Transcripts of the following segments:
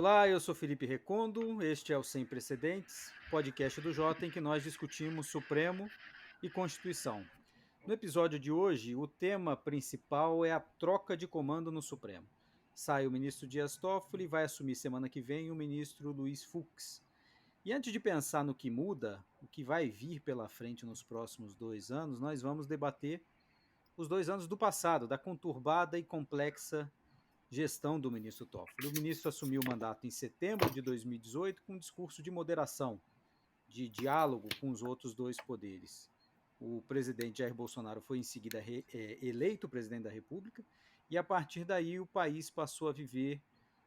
Olá, eu sou Felipe Recondo, este é o Sem Precedentes, podcast do Jota em que nós discutimos Supremo e Constituição. No episódio de hoje, o tema principal é a troca de comando no Supremo. Sai o ministro Dias Toffoli e vai assumir semana que vem o ministro Luiz Fux. E antes de pensar no que muda, o que vai vir pela frente nos próximos 2 anos, nós vamos debater os 2 anos do passado, da conturbada e complexa gestão do ministro Toffoli. O ministro assumiu o mandato em setembro de 2018 com um discurso de moderação, de diálogo com os outros dois poderes. O presidente Jair Bolsonaro foi em seguida eleito presidente da República e a partir daí o país passou a viver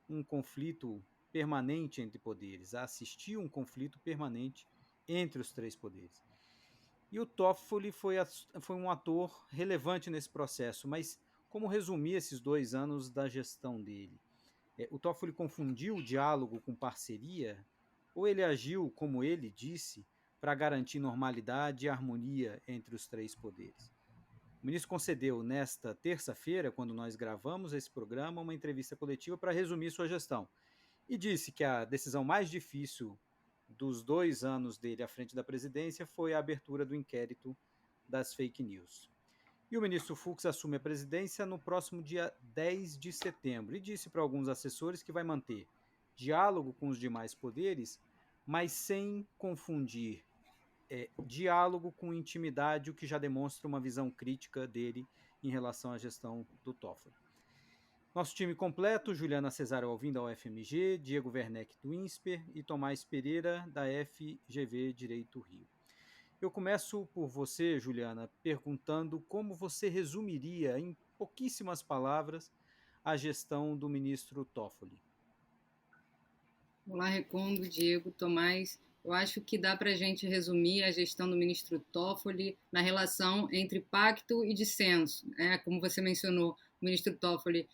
um conflito permanente entre poderes, a assistir um conflito permanente entre os três poderes. E o Toffoli foi um ator relevante nesse processo, mas como resumir esses 2 anos da gestão dele? O Toffoli confundiu o diálogo com parceria? Ou ele agiu, como ele disse, para garantir normalidade e harmonia entre os três poderes? O ministro concedeu nesta terça-feira, quando nós gravamos esse programa, uma entrevista coletiva para resumir sua gestão. E disse que a decisão mais difícil dos 2 anos dele à frente da presidência foi a abertura do inquérito das fake news. E o ministro Fux assume a presidência no próximo dia 10 de setembro e disse para alguns assessores que vai manter diálogo com os demais poderes, mas sem confundir diálogo com intimidade, o que já demonstra uma visão crítica dele em relação à gestão do Toffoli. Nosso time completo: Juliana Cesário Alvim, da UFMG, Diego Werneck, do INSPER e Tomás Pereira, da FGV Direito Rio. Eu começo por você, Juliana, perguntando como você resumiria, em pouquíssimas palavras, a gestão do ministro Toffoli. Olá, Recondo, Diego, Tomás. Eu acho que dá para a gente resumir a gestão do ministro Toffoli na relação entre pacto e dissenso. Como você mencionou, o ministro Toffoli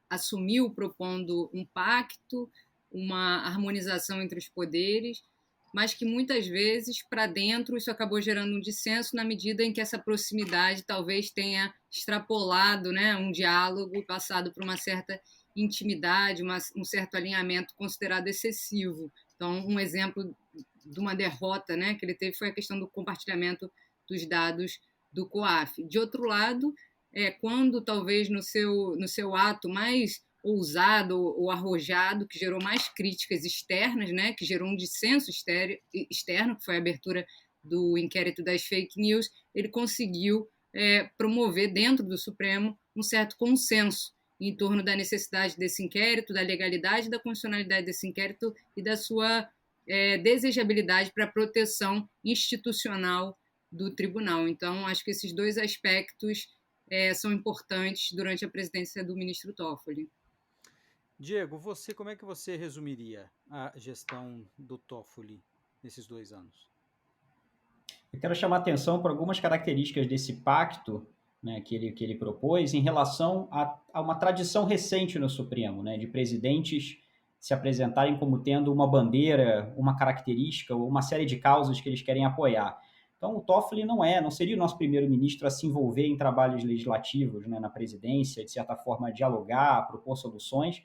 assumiu propondo um pacto, uma harmonização entre os poderes, mas que muitas vezes, para dentro, isso acabou gerando um dissenso na medida em que essa proximidade talvez tenha extrapolado, um diálogo e passado por uma certa intimidade, um certo alinhamento considerado excessivo. Então, um exemplo de uma derrota, que ele teve foi a questão do compartilhamento dos dados do COAF. De outro lado, quando talvez no seu ato mais ousado ou arrojado, que gerou mais críticas externas, que gerou um dissenso externo, que foi a abertura do inquérito das fake news, ele conseguiu promover dentro do Supremo um certo consenso em torno da necessidade desse inquérito, da legalidade e da constitucionalidade desse inquérito e da sua desejabilidade para a proteção institucional do tribunal. Então, acho que esses dois aspectos são importantes durante a presidência do ministro Toffoli. Diego, como é que você resumiria a gestão do Toffoli nesses 2 anos? Eu quero chamar a atenção para algumas características desse pacto, que ele propôs em relação a uma tradição recente no Supremo, de presidentes se apresentarem como tendo uma bandeira, uma característica ou uma série de causas que eles querem apoiar. Então, o Toffoli não seria o nosso primeiro-ministro a se envolver em trabalhos legislativos, na presidência, de certa forma, dialogar, propor soluções.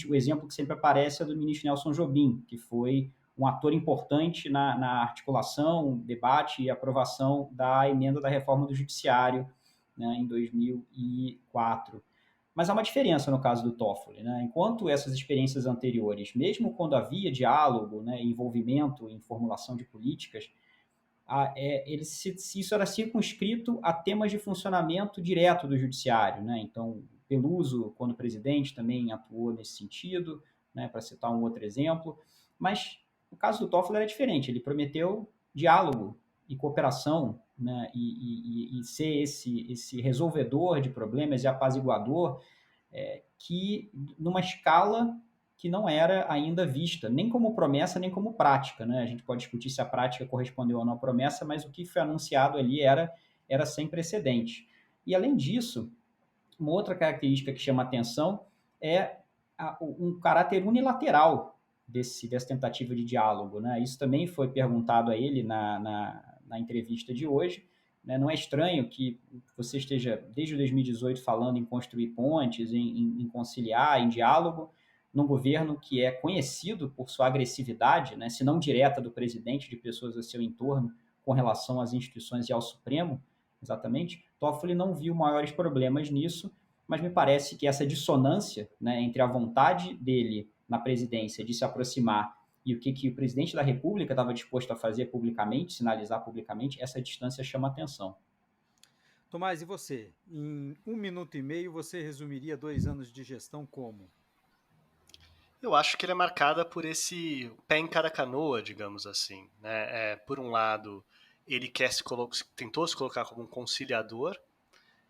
O exemplo que sempre aparece é do ministro Nelson Jobim, que foi um ator importante na articulação, debate e aprovação da emenda da reforma do Judiciário, em 2004. Mas há uma diferença no caso do Toffoli. Enquanto essas experiências anteriores, mesmo quando havia diálogo, envolvimento em formulação de políticas, isso era circunscrito a temas de funcionamento direto do Judiciário. Então, Peluso, quando presidente, também atuou nesse sentido, para citar um outro exemplo. Mas o caso do Toffoli era diferente. Ele prometeu diálogo e cooperação, e ser esse resolvedor de problemas e apaziguador, que numa escala que não era ainda vista, nem como promessa, nem como prática. A gente pode discutir se a prática correspondeu ou não à promessa, mas o que foi anunciado ali era sem precedente. E, além disso, uma outra característica que chama atenção é um caráter unilateral dessa tentativa de diálogo. Isso também foi perguntado a ele na entrevista de hoje. Não é estranho que você esteja, desde 2018, falando em construir pontes, em conciliar, em diálogo, num governo que é conhecido por sua agressividade, né, se não direta do presidente, de pessoas a seu entorno, com relação às instituições e ao Supremo, exatamente, Toffoli não viu maiores problemas nisso, mas me parece que essa dissonância, né, entre a vontade dele na presidência de se aproximar e o que o presidente da República estava disposto a fazer publicamente, sinalizar publicamente, essa distância chama atenção. Tomás, e você? Em 1 minuto e meio, você resumiria 2 anos de gestão como? Eu acho que ele é marcada por esse pé em cada canoa, digamos assim. Né? Por um lado, ele tentou se colocar como um conciliador,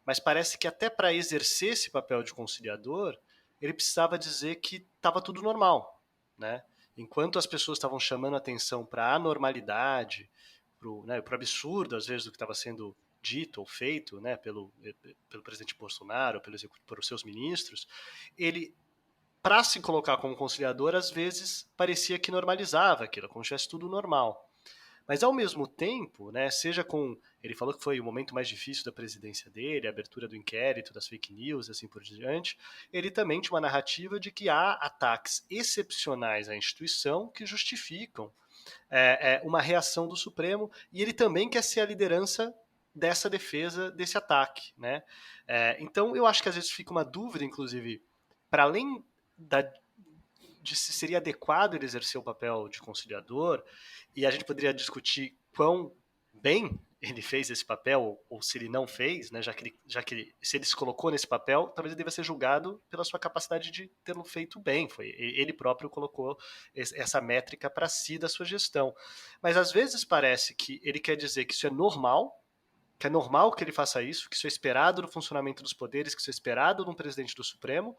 mas parece que até para exercer esse papel de conciliador, ele precisava dizer que estava tudo normal. Né? Enquanto as pessoas estavam chamando atenção para a anormalidade, para o absurdo, às vezes, do que estava sendo dito ou feito, né, pelo presidente Bolsonaro, por seus ministros, ele, para se colocar como conciliador, às vezes parecia que normalizava aquilo, como se tivesse tudo normal. Mas, ao mesmo tempo, né, seja com... Ele falou que foi o momento mais difícil da presidência dele, a abertura do inquérito, das fake news, assim por diante. Ele também tinha uma narrativa de que há ataques excepcionais à instituição que justificam uma reação do Supremo, e ele também quer ser a liderança dessa defesa, desse ataque. Né? Então, eu acho que às vezes fica uma dúvida, inclusive, para além de se seria adequado ele exercer o papel de conciliador, e a gente poderia discutir quão bem ele fez esse papel, ou se ele não fez, né, se ele se colocou nesse papel, talvez ele deva ser julgado pela sua capacidade de tê-lo feito bem. Ele próprio colocou essa métrica para si da sua gestão. Mas às vezes parece que ele quer dizer que isso é normal, que é normal que ele faça isso, que isso é esperado no funcionamento dos poderes, que isso é esperado num presidente do Supremo,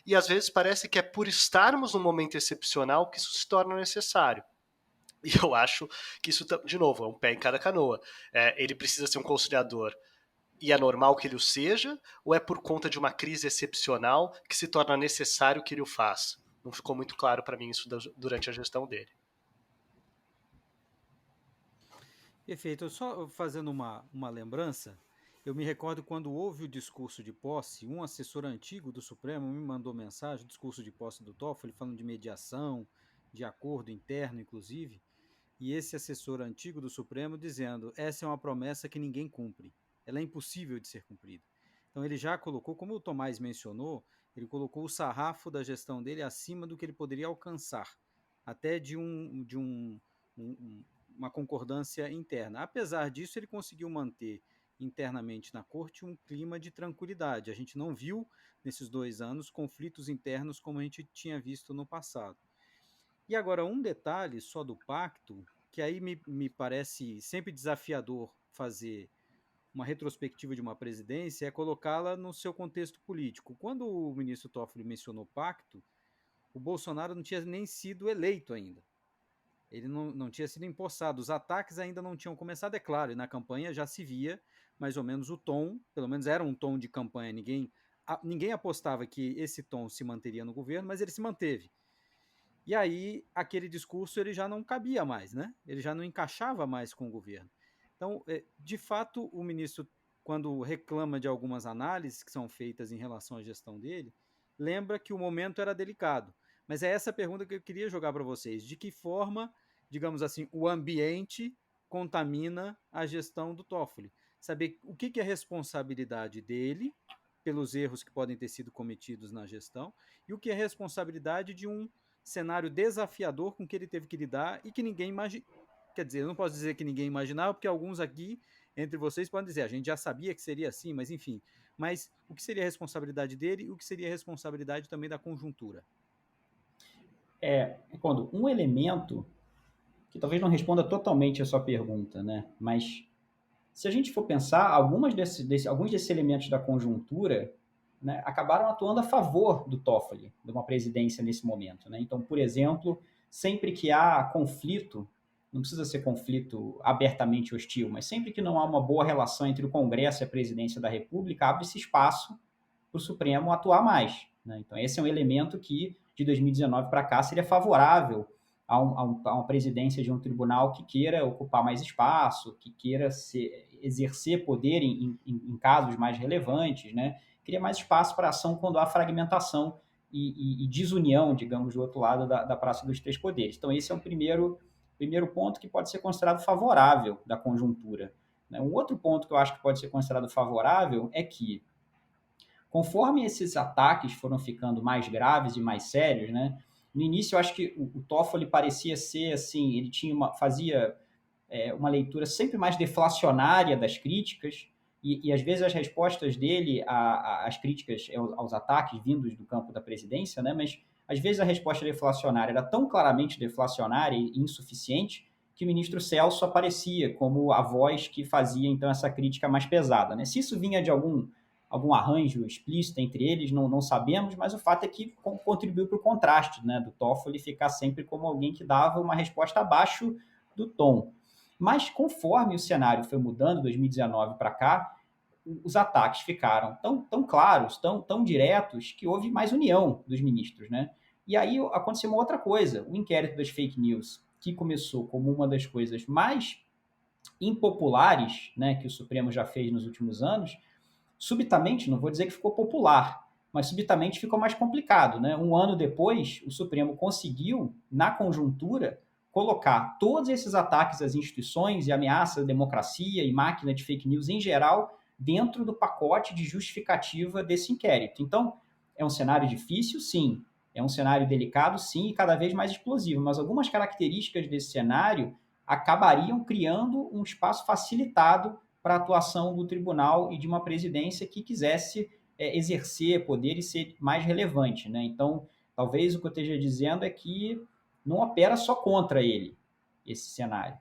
e às vezes parece que é por estarmos num momento excepcional que isso se torna necessário. E eu acho que isso, de novo, é um pé em cada canoa. Ele precisa ser um conciliador e é normal que ele o seja, ou é por conta de uma crise excepcional que se torna necessário que ele o faça? Não ficou muito claro para mim isso durante a gestão dele. Perfeito. Só fazendo uma lembrança, eu me recordo quando houve o discurso de posse, um assessor antigo do Supremo me mandou mensagem, discurso de posse do Toffoli, falando de mediação, de acordo interno, inclusive, e esse assessor antigo do Supremo dizendo: essa é uma promessa que ninguém cumpre, ela é impossível de ser cumprida. Então ele já colocou, como o Tomás mencionou, ele colocou o sarrafo da gestão dele acima do que ele poderia alcançar, até de uma concordância interna. Apesar disso, ele conseguiu manter internamente na corte um clima de tranquilidade. A gente não viu nesses 2 anos conflitos internos como a gente tinha visto no passado. E agora, um detalhe só do pacto, que aí me parece sempre desafiador fazer uma retrospectiva de uma presidência, é colocá-la no seu contexto político. Quando o ministro Toffoli mencionou pacto, o Bolsonaro não tinha nem sido eleito ainda. Ele não tinha sido empossado. Os ataques ainda não tinham começado, é claro, e na campanha já se via mais ou menos o tom, pelo menos era um tom de campanha. Ninguém apostava que esse tom se manteria no governo, mas ele se manteve. E aí, aquele discurso ele já não cabia mais, né? Ele já não encaixava mais com o governo. Então, de fato, o ministro, quando reclama de algumas análises que são feitas em relação à gestão dele, lembra que o momento era delicado. Mas é essa pergunta que eu queria jogar para vocês. De que forma, digamos assim, o ambiente contamina a gestão do Toffoli? Saber o que é responsabilidade dele pelos erros que podem ter sido cometidos na gestão e o que é responsabilidade de um cenário desafiador com que ele teve que lidar e que ninguém imagina. Quer dizer, eu não posso dizer que ninguém imaginava, porque alguns aqui, entre vocês, podem dizer, a gente já sabia que seria assim, mas enfim. Mas o que seria a responsabilidade dele e o que seria a responsabilidade também da conjuntura? Quando um elemento que talvez não responda totalmente a sua pergunta, né? Mas se a gente for pensar, alguns desses elementos da conjuntura, né, acabaram atuando a favor do Toffoli, de uma presidência nesse momento. Né? Então, por exemplo, sempre que há conflito, não precisa ser conflito abertamente hostil, mas sempre que não há uma boa relação entre o Congresso e a presidência da República, abre-se espaço para o Supremo atuar mais. Né? Então, esse é um elemento que, de 2019 para cá, seria favorável a uma presidência de um tribunal que queira ocupar mais espaço, que queira exercer poder em casos mais relevantes, né? Cria mais espaço para ação quando há fragmentação e desunião, digamos, do outro lado da Praça dos Três Poderes. Então, esse é um primeiro ponto que pode ser considerado favorável da conjuntura. Um outro ponto que eu acho que pode ser considerado favorável é que, conforme esses ataques foram ficando mais graves e mais sérios, né, no início eu acho que o Toffoli parecia ser assim, ele fazia uma leitura sempre mais deflacionária das críticas, e às vezes as respostas dele às críticas, aos ataques vindos do campo da presidência, né, mas às vezes a resposta deflacionária era tão claramente deflacionária e insuficiente que o ministro Celso aparecia como a voz que fazia então essa crítica mais pesada. Né? Se isso vinha de algum arranjo explícito entre eles, não sabemos, mas o fato é que contribuiu para o contraste, né, do Toffoli ficar sempre como alguém que dava uma resposta abaixo do tom. Mas conforme o cenário foi mudando, 2019 para cá, os ataques ficaram tão claros, tão diretos, que houve mais união dos ministros, né? E aí aconteceu uma outra coisa, o inquérito das fake news, que começou como uma das coisas mais impopulares, né, que o Supremo já fez nos últimos anos, subitamente, não vou dizer que ficou popular, mas subitamente ficou mais complicado, né? Um ano depois, o Supremo conseguiu, na conjuntura, colocar todos esses ataques às instituições e ameaças à democracia e máquina de fake news em geral dentro do pacote de justificativa desse inquérito. Então, é um cenário difícil, sim. É um cenário delicado, sim, e cada vez mais explosivo. Mas algumas características desse cenário acabariam criando um espaço facilitado para a atuação do tribunal e de uma presidência que quisesse exercer poder e ser mais relevante. Né? Então, talvez o que eu esteja dizendo é que não opera só contra ele, esse cenário.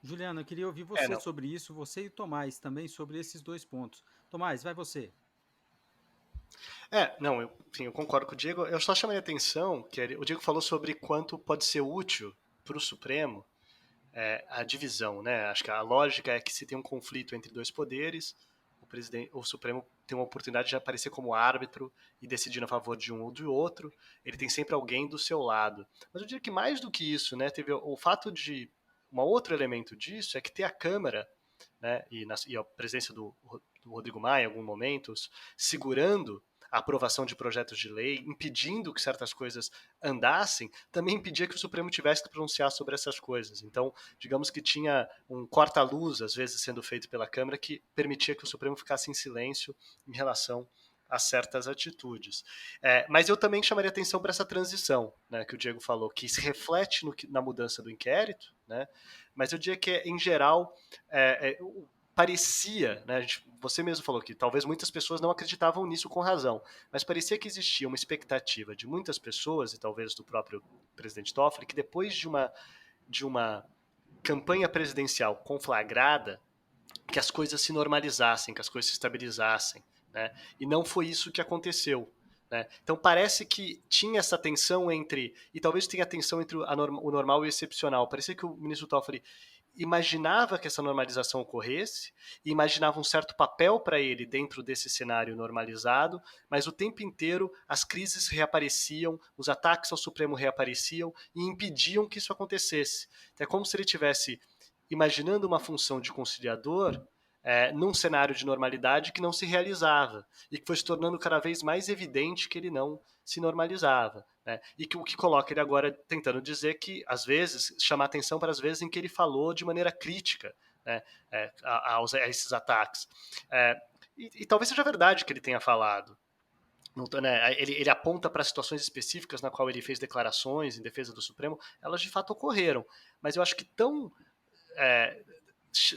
Juliana, eu queria ouvir você sobre isso, você e o Tomás também, sobre esses dois pontos. Tomás, vai você. Eu concordo com o Diego. Eu só chamei a atenção que o Diego falou sobre quanto pode ser útil para o Supremo a divisão, né? Acho que a lógica é que se tem um conflito entre dois poderes, o Supremo tem uma oportunidade de aparecer como árbitro e decidir a favor de um ou do outro. Ele tem sempre alguém do seu lado. Mas eu diria que mais do que isso, né? Teve o fato de um outro elemento disso é que ter a Câmara, né? E a presença do Rodrigo Maia em alguns momentos segurando a aprovação de projetos de lei, impedindo que certas coisas andassem, também impedia que o Supremo tivesse que pronunciar sobre essas coisas. Então, digamos que tinha um corta-luz, às vezes, sendo feito pela Câmara, que permitia que o Supremo ficasse em silêncio em relação a certas atitudes. Mas eu também chamaria atenção para essa transição, né, que o Diego falou, que se reflete na mudança do inquérito, né, mas eu diria que, em geral, parecia, né, você mesmo falou que talvez muitas pessoas não acreditavam nisso com razão, mas parecia que existia uma expectativa de muitas pessoas, e talvez do próprio presidente Toffoli, que depois de uma campanha presidencial conflagrada, que as coisas se normalizassem, que as coisas se estabilizassem, né? E não foi isso que aconteceu. Né? Então parece que tinha essa tensão entre, e talvez tenha tensão entre o normal e o excepcional. Parecia que o ministro Toffoli imaginava que essa normalização ocorresse, e imaginava um certo papel para ele dentro desse cenário normalizado, mas o tempo inteiro as crises reapareciam, os ataques ao Supremo reapareciam e impediam que isso acontecesse. Então, é como se ele estivesse imaginando uma função de conciliador num cenário de normalidade que não se realizava e que foi se tornando cada vez mais evidente que ele não se normalizava. Né? E que o que coloca ele agora tentando dizer que, às vezes, chamar atenção para as vezes em que ele falou de maneira crítica, né, a esses ataques. E talvez seja verdade que ele tenha falado. Né, ele aponta para situações específicas na qual ele fez declarações em defesa do Supremo, elas de fato ocorreram. Mas eu acho que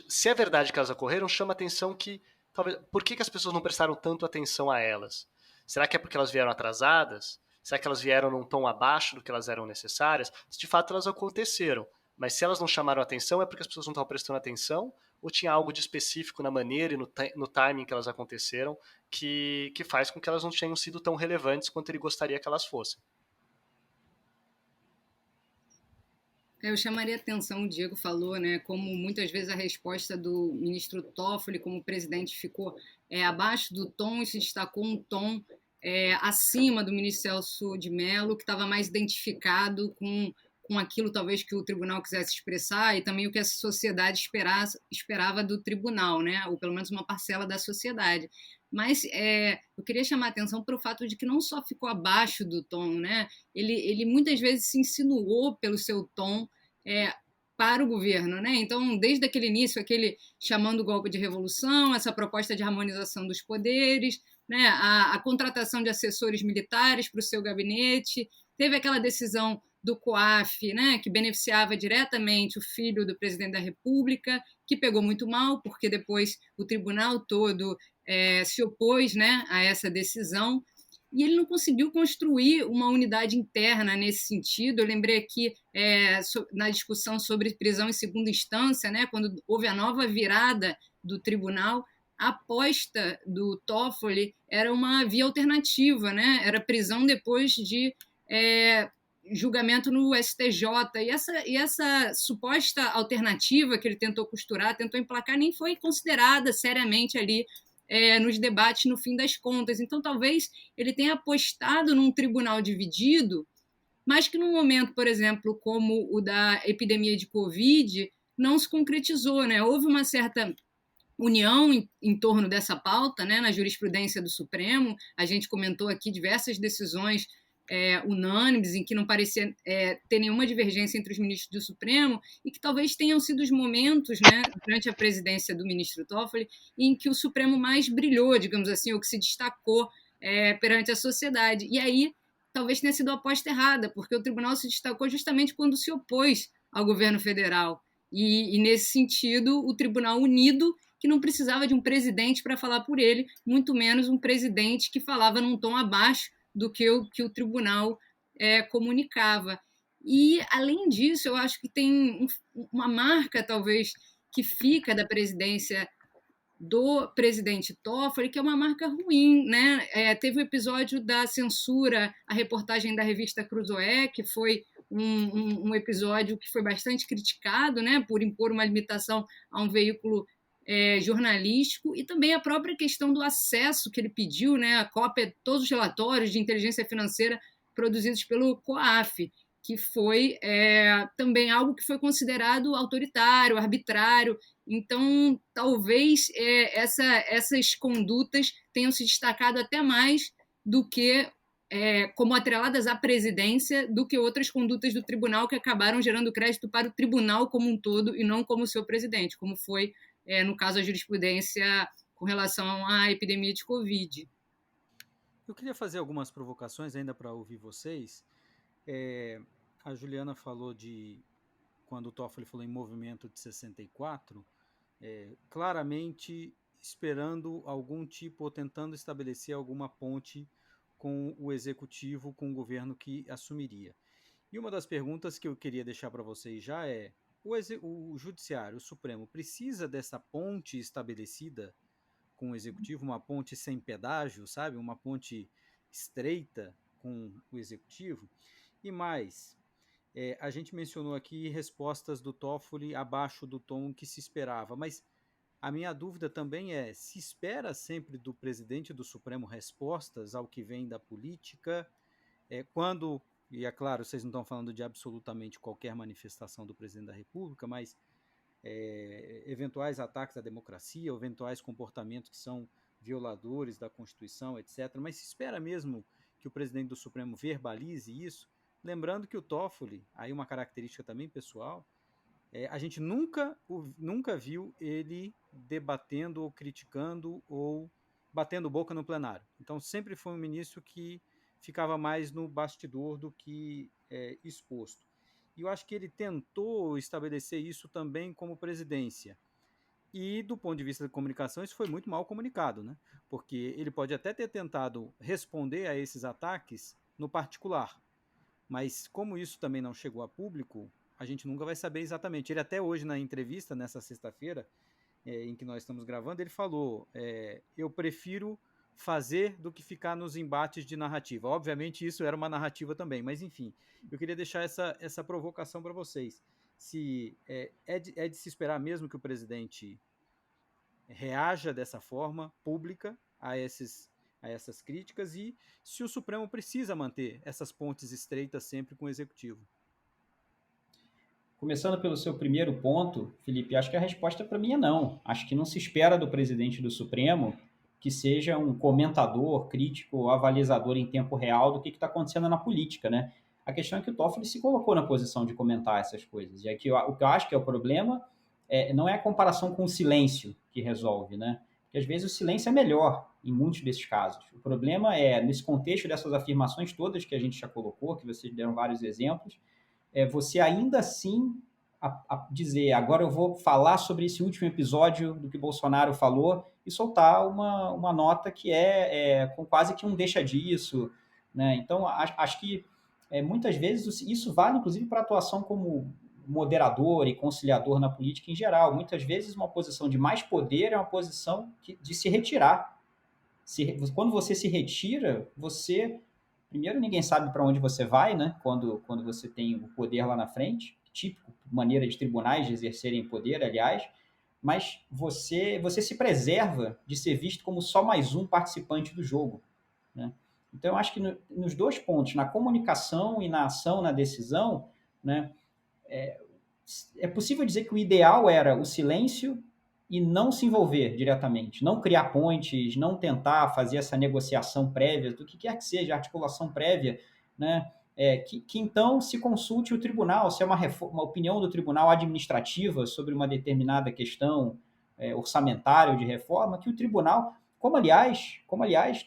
se é verdade que elas ocorreram, chama atenção que talvez, por que as pessoas não prestaram tanto atenção a elas? Será que é porque elas vieram atrasadas? Será que elas vieram num tom abaixo do que elas eram necessárias? Se de fato elas aconteceram, mas se elas não chamaram atenção é porque as pessoas não estavam prestando atenção ou tinha algo de específico na maneira e no timing que elas aconteceram que faz com que elas não tenham sido tão relevantes quanto ele gostaria que elas fossem. Eu chamaria atenção, o Diego falou, né, como muitas vezes a resposta do ministro Toffoli como presidente ficou abaixo do tom e se destacou um tom acima do ministro Celso de Mello, que estava mais identificado com com aquilo talvez que o tribunal quisesse expressar e também o que a sociedade esperava do tribunal, né? Ou pelo menos uma parcela da sociedade. Mas eu queria chamar a atenção para o fato de que não só ficou abaixo do tom, né? Ele muitas vezes se insinuou pelo seu tom para o governo, né? Então, desde aquele início, aquele chamando o golpe de revolução, essa proposta de harmonização dos poderes, né? A contratação de assessores militares para o seu gabinete, teve aquela decisão do COAF, né, que beneficiava diretamente o filho do presidente da República, que pegou muito mal, porque depois o tribunal todo se opôs, né, a essa decisão, e ele não conseguiu construir uma unidade interna nesse sentido. Eu lembrei aqui na discussão sobre prisão em segunda instância, né, quando houve a nova virada do tribunal, a aposta do Toffoli era uma via alternativa, né, era prisão depois de julgamento no STJ, e essa suposta alternativa que ele tentou costurar, tentou emplacar, nem foi considerada seriamente ali nos debates no fim das contas. Então, talvez ele tenha apostado num tribunal dividido, mas que num momento, por exemplo, como o da epidemia de Covid, não se concretizou, né? Houve uma certa união em torno dessa pauta, né, na jurisprudência do Supremo. A gente comentou aqui diversas decisões unânimes, em que não parecia ter nenhuma divergência entre os ministros do Supremo, e que talvez tenham sido os momentos, né, durante a presidência do ministro Toffoli, em que o Supremo mais brilhou, digamos assim, ou que se destacou perante a sociedade. E aí talvez tenha sido a aposta errada, porque o tribunal se destacou justamente quando se opôs ao governo federal. E nesse sentido, o tribunal unido, que não precisava de um presidente para falar por ele, muito menos um presidente que falava num tom abaixo do que o tribunal comunicava. E, além disso, eu acho que tem uma marca, talvez, que fica da presidência do presidente Toffoli, que é uma marca ruim, né? Teve o episódio da censura, a reportagem da revista Cruzoé, que foi um episódio que foi bastante criticado, né, por impor uma limitação a um veículo jornalístico, e também a própria questão do acesso que ele pediu, né, a cópia de todos os relatórios de inteligência financeira produzidos pelo COAF, que foi também algo que foi considerado autoritário, arbitrário. Então, talvez essas condutas tenham se destacado até mais do que como atreladas à presidência, do que outras condutas do tribunal que acabaram gerando crédito para o tribunal como um todo e não como seu presidente, como foi, no caso, a jurisprudência com relação à epidemia de Covid. Eu queria fazer algumas provocações ainda para ouvir vocês. A Juliana falou de quando o Toffoli falou em movimento de 64, claramente esperando algum tipo ou tentando estabelecer alguma ponte com o executivo, com o governo que assumiria. E uma das perguntas que eu queria deixar para vocês já é: o Judiciário, o Supremo, precisa dessa ponte estabelecida com o Executivo, uma ponte sem pedágio, sabe? Uma ponte estreita com o Executivo? E mais, a gente mencionou aqui respostas do Toffoli abaixo do tom que se esperava, mas a minha dúvida também é: se espera sempre do presidente do Supremo respostas ao que vem da política, quando, e é claro, vocês não estão falando de absolutamente qualquer manifestação do presidente da República, mas eventuais ataques à democracia, eventuais comportamentos que são violadores da Constituição, etc. Mas se espera mesmo que o presidente do Supremo verbalize isso, lembrando que o Toffoli, aí uma característica também pessoal, a gente nunca viu ele debatendo ou criticando ou batendo boca no plenário. Então sempre foi um ministro que ficava mais no bastidor do que exposto. E eu acho que ele tentou estabelecer isso também como presidência. E do ponto de vista da comunicação, isso foi muito mal comunicado, né? Porque ele pode até ter tentado responder a esses ataques no particular, mas como isso também não chegou a público, a gente nunca vai saber exatamente. Ele até hoje, na entrevista, nessa sexta-feira, em que nós estamos gravando, ele falou: eu prefiro fazer do que ficar nos embates de narrativa. Obviamente isso era uma narrativa também, mas enfim, eu queria deixar essa provocação para vocês. Se é de se esperar mesmo que o presidente reaja dessa forma pública a essas críticas, e se o Supremo precisa manter essas pontes estreitas sempre com o Executivo. Começando pelo seu primeiro ponto, Felipe, acho que a resposta para mim é não. Acho que não se espera do presidente do Supremo que seja um comentador, crítico, avalizador em tempo real do que está acontecendo na política, né? A questão é que o Toffoli se colocou na posição de comentar essas coisas. E aqui o que eu acho que é o problema não é a comparação com o silêncio que resolve, né? Porque às vezes o silêncio é melhor em muitos desses casos. O problema é, nesse contexto dessas afirmações todas que a gente já colocou, que vocês deram vários exemplos, você ainda assim dizer, agora eu vou falar sobre esse último episódio do que Bolsonaro falou e soltar uma nota que com quase que um deixa disso, né? Então, acho que muitas vezes isso vale, inclusive, para a atuação como moderador e conciliador na política em geral. Muitas vezes uma posição de mais poder é uma posição de se retirar. Quando você se retira, primeiro, ninguém sabe para onde você vai, né? Quando você tem o poder lá na frente, típico maneira de tribunais de exercerem poder, aliás, mas você se preserva de ser visto como só mais um participante do jogo, né? Então, eu acho que nos dois pontos, na comunicação e na ação, na decisão, né, é possível dizer que o ideal era o silêncio e não se envolver diretamente, não criar pontes, não tentar fazer essa negociação prévia, do que quer que seja, articulação prévia, né? Que então se consulte o tribunal, se é uma opinião do tribunal administrativa sobre uma determinada questão orçamentária ou de reforma, que o tribunal, como aliás,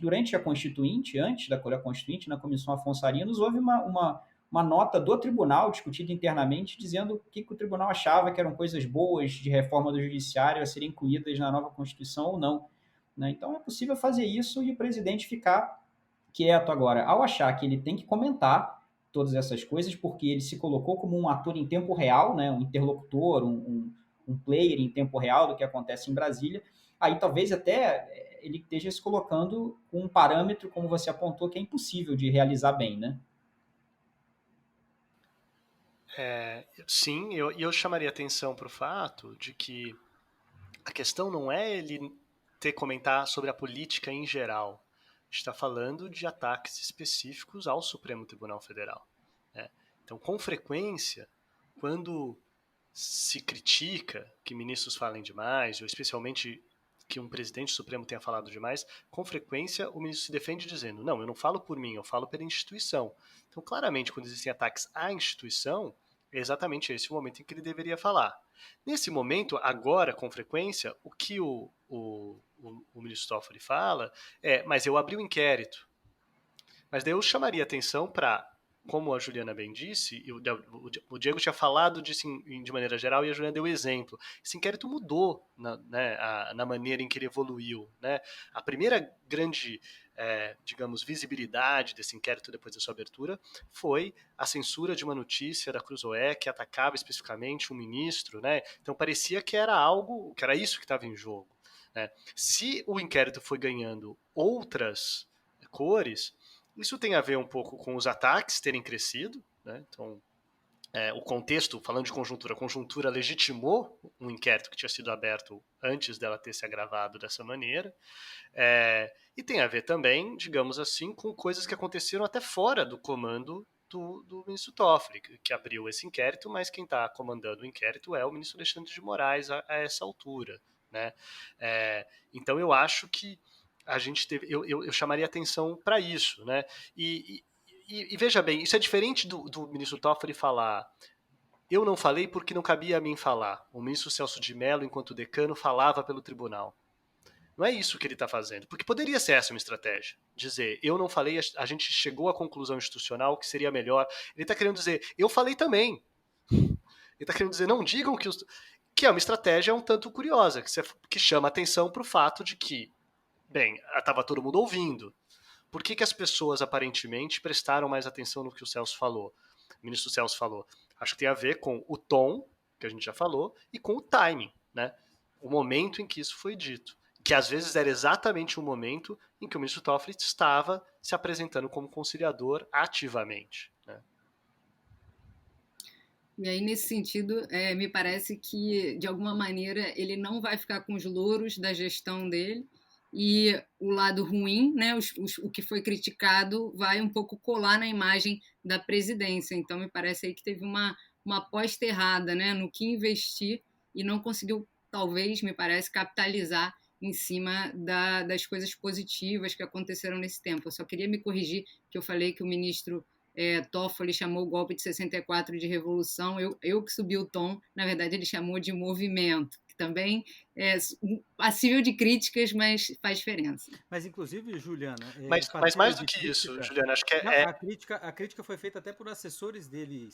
durante a Constituinte, antes da Constituinte, na Comissão Afonso Arinos, houve uma nota do tribunal discutida internamente dizendo o que o tribunal achava que eram coisas boas de reforma do judiciário a serem incluídas na nova Constituição ou não, né? Então é possível fazer isso e o presidente ficar quieto agora. Ao achar que ele tem que comentar todas essas coisas, porque ele se colocou como um ator em tempo real, né? Um interlocutor, um player em tempo real do que acontece em Brasília, aí talvez até ele esteja se colocando com um parâmetro, como você apontou, que é impossível de realizar bem, né? Sim, eu chamaria atenção para o fato de que a questão não é ele ter comentar sobre a política em geral. A gente está falando de ataques específicos ao Supremo Tribunal Federal, né? Então, com frequência, quando se critica que ministros falem demais, ou especialmente que um presidente supremo tenha falado demais, com frequência o ministro se defende dizendo, não, eu não falo por mim, eu falo pela instituição. Então, claramente, quando existem ataques à instituição, é exatamente esse o momento em que ele deveria falar. Nesse momento, agora, com frequência, o que o ministro Toffoli fala mas eu abri o inquérito. Mas daí eu chamaria atenção para, como a Juliana bem disse, o Diego tinha falado disso de maneira geral e a Juliana deu exemplo. Esse inquérito mudou na maneira em que ele evoluiu, né? A primeira grande, digamos, visibilidade desse inquérito depois da sua abertura foi a censura de uma notícia da Cruzoé que atacava especificamente um ministro, né? Então parecia que era isso que estava em jogo, né? Se o inquérito foi ganhando outras cores, isso tem a ver um pouco com os ataques terem crescido, né? Então, o contexto, falando de conjuntura, a conjuntura legitimou um inquérito que tinha sido aberto antes dela ter se agravado dessa maneira. E tem a ver também, digamos assim, com coisas que aconteceram até fora do comando do ministro Toffoli, que abriu esse inquérito, mas quem está comandando o inquérito é o ministro Alexandre de Moraes a essa altura, né? Então eu acho que a gente teve, eu chamaria atenção para isso, né? E veja bem, isso é diferente do ministro Toffoli falar, eu não falei porque não cabia a mim falar. O ministro Celso de Mello, enquanto decano, falava pelo tribunal. Não é isso que ele está fazendo, porque poderia ser essa uma estratégia. Dizer, eu não falei, a gente chegou à conclusão institucional que seria melhor. Ele está querendo dizer, eu falei também. Ele está querendo dizer, não digam que é uma estratégia um tanto curiosa, que chama atenção para o fato de que, bem, estava todo mundo ouvindo. Por que as pessoas aparentemente prestaram mais atenção no que o Celso falou? O ministro Celso falou. Acho que tem a ver com o tom, que a gente já falou, e com o timing, né? O momento em que isso foi dito. Que às vezes era exatamente o momento em que o ministro Toffoli estava se apresentando como conciliador ativamente, né? E aí, nesse sentido, me parece que, de alguma maneira, ele não vai ficar com os louros da gestão dele e o lado ruim, né, o que foi criticado, vai um pouco colar na imagem da presidência. Então, me parece aí que teve uma uma aposta errada, né, no que investir e não conseguiu, talvez, me parece, capitalizar em cima das coisas positivas que aconteceram nesse tempo. Eu só queria me corrigir que eu falei que o ministro Toffoli chamou o golpe de 64 de revolução, eu que subi o tom, na verdade ele chamou de movimento, que também é passível de críticas, mas faz diferença. Mas, inclusive, Juliana, Mas mais do que isso, Juliana, acho que não, a crítica foi feita até por assessores dele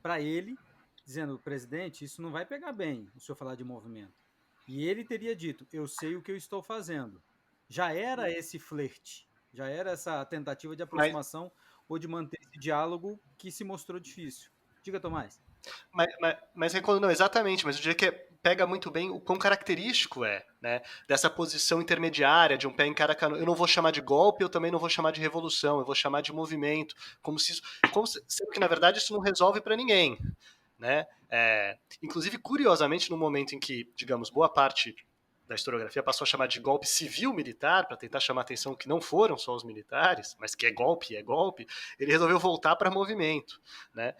para ele, dizendo, presidente, isso não vai pegar bem, o senhor falar de movimento. E ele teria dito, eu sei o que eu estou fazendo. Já era esse flerte, já era essa tentativa de aproximação ou de manter esse diálogo que se mostrou difícil. Diga, Tomás. Mas não, exatamente, mas eu diria que pega muito bem o quão característico né, dessa posição intermediária de um pé em cada canoa. Eu não vou chamar de golpe, eu também não vou chamar de revolução, eu vou chamar de movimento, sendo que na verdade isso não resolve para ninguém, né? Inclusive, curiosamente, no momento em que, digamos, boa parte da historiografia passou a chamar de golpe civil-militar, para tentar chamar a atenção que não foram só os militares, mas que é golpe, ele resolveu voltar para movimento. Né?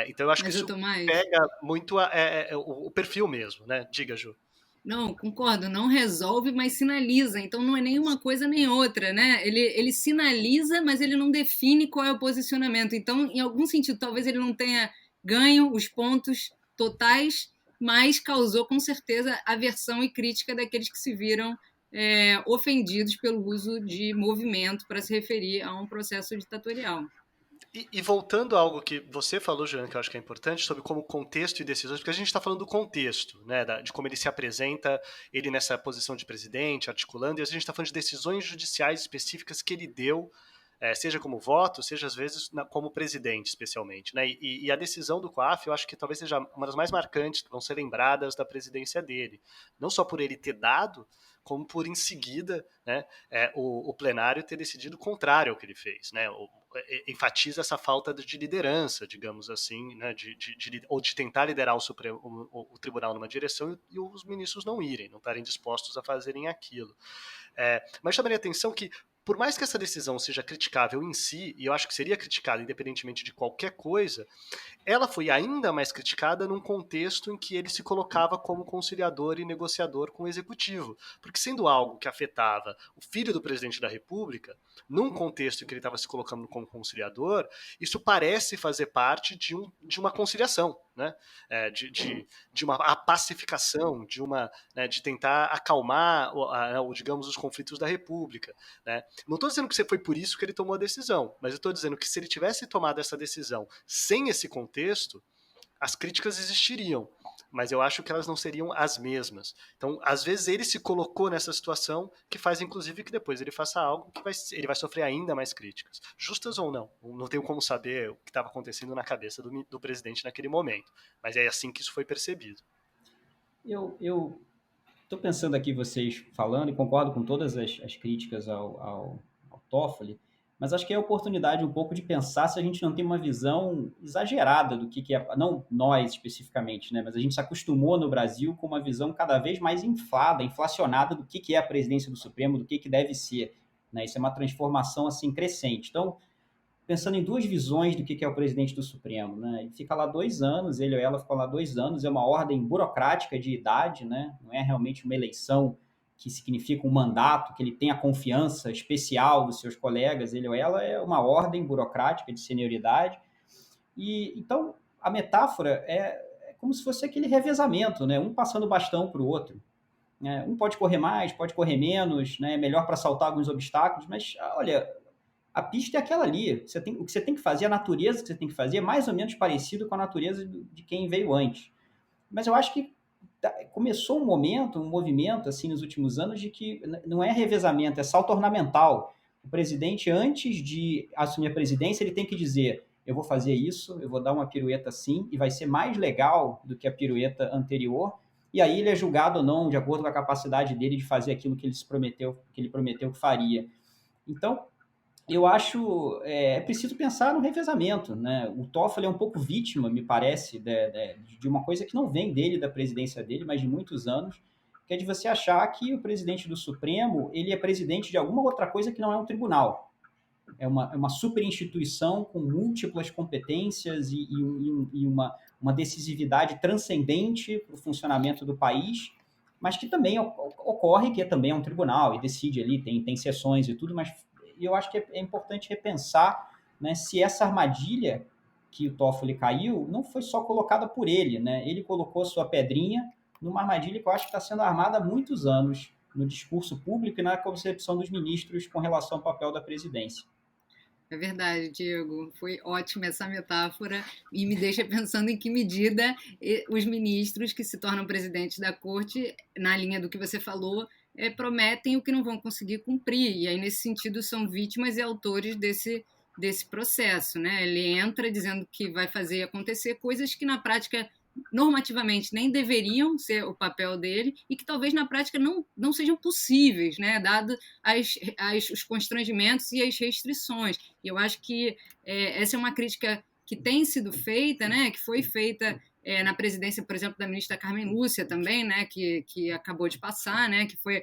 Então eu acho que isso pega muito o perfil mesmo. Né? Diga, Ju. Não, concordo, não resolve, mas sinaliza. Então não é nem uma coisa nem outra, né? Ele sinaliza, mas ele não define qual é o posicionamento. Então, em algum sentido, talvez ele não tenha ganho os pontos totais, mas causou com certeza aversão e crítica daqueles que se viram ofendidos pelo uso de movimento para se referir a um processo ditatorial. E voltando a algo que você falou, Juliana, que eu acho que é importante, sobre como contexto e decisões, porque a gente está falando do contexto, né, de como ele se apresenta, ele nessa posição de presidente, articulando, e a gente está falando de decisões judiciais específicas que ele deu, seja como voto, seja às vezes como presidente, especialmente. Né, e a decisão do COAF, eu acho que talvez seja uma das mais marcantes, que vão ser lembradas da presidência dele. Não só por ele ter dado, como por em seguida, né, o plenário ter decidido o contrário ao que ele fez, né, enfatiza essa falta de liderança, digamos assim, né, ou de tentar liderar o tribunal numa direção e os ministros não irem, não estarem dispostos a fazerem aquilo. Mas chamaria a atenção que, por mais que essa decisão seja criticável em si, e eu acho que seria criticada independentemente de qualquer coisa, ela foi ainda mais criticada num contexto em que ele se colocava como conciliador e negociador com o executivo. Porque sendo algo que afetava o filho do presidente da República, num contexto em que ele estava se colocando como conciliador, isso parece fazer parte de uma conciliação, né? De uma pacificação, de tentar acalmar, digamos, os conflitos da República. Né? Não estou dizendo que foi por isso que ele tomou a decisão, mas eu estou dizendo que se ele tivesse tomado essa decisão sem esse contexto, as críticas existiriam, mas eu acho que elas não seriam as mesmas. Então, às vezes ele se colocou nessa situação que faz, inclusive, que depois ele faça algo que ele vai sofrer ainda mais críticas. Justas ou não. Não tenho como saber o que estava acontecendo na cabeça do presidente naquele momento, mas é assim que isso foi percebido. Eu estou pensando aqui vocês falando e concordo com todas as críticas ao Toffoli, mas acho que é a oportunidade um pouco de pensar se a gente não tem uma visão exagerada do que é, não nós especificamente, né, mas a gente se acostumou no Brasil com uma visão cada vez mais inflacionada do que é a presidência do Supremo, do que deve ser. Né, isso é uma transformação assim crescente. Então, pensando em duas visões do que é o presidente do Supremo, né? Ele fica lá 2 anos, ele ou ela ficam lá 2 anos, é uma ordem burocrática de idade, né? Não é realmente uma eleição que significa um mandato, que ele tem a confiança especial dos seus colegas, ele ou ela é uma ordem burocrática de senioridade. E então a metáfora é como se fosse aquele revezamento, né? Um passando o bastão para o outro. Um pode correr mais, pode correr menos, né? Melhor para saltar alguns obstáculos, mas olha, a pista é aquela ali. O que você tem que fazer, a natureza que você tem que fazer é mais ou menos parecido com a natureza de quem veio antes. Mas eu acho que começou um movimento, assim, nos últimos anos, de que não é revezamento, é salto ornamental. O presidente, antes de assumir a presidência, ele tem que dizer, eu vou fazer isso, eu vou dar uma pirueta assim, e vai ser mais legal do que a pirueta anterior, e aí ele é julgado ou não, de acordo com a capacidade dele de fazer aquilo que ele prometeu que faria. Então, eu acho preciso pensar no revezamento, né? O Toffoli é um pouco vítima, me parece, de uma coisa que não vem dele, da presidência dele, mas de muitos anos, que é de você achar que o presidente do Supremo ele é presidente de alguma outra coisa que não é um tribunal. uma super instituição com múltiplas competências e uma decisividade transcendente para o funcionamento do país, mas que também ocorre que também é um tribunal e decide ali, tem sessões e tudo, mas eu acho que é importante repensar, né, se essa armadilha que o Toffoli caiu não foi só colocada por ele, né? Ele colocou sua pedrinha numa armadilha que eu acho que está sendo armada há muitos anos no discurso público e na concepção dos ministros com relação ao papel da presidência. É verdade, Diego. Foi ótima essa metáfora e me deixa pensando em que medida os ministros que se tornam presidentes da corte, na linha do que você falou, prometem o que não vão conseguir cumprir. E aí, nesse sentido, são vítimas e autores desse processo, né? Ele entra dizendo que vai fazer acontecer coisas que, na prática, normativamente nem deveriam ser o papel dele e que talvez na prática não sejam possíveis, né, dado os constrangimentos e as restrições. E eu acho que essa é uma crítica que tem sido feita, né, que foi feita na presidência, por exemplo, da ministra Carmen Lúcia também, né, que acabou de passar, né, que foi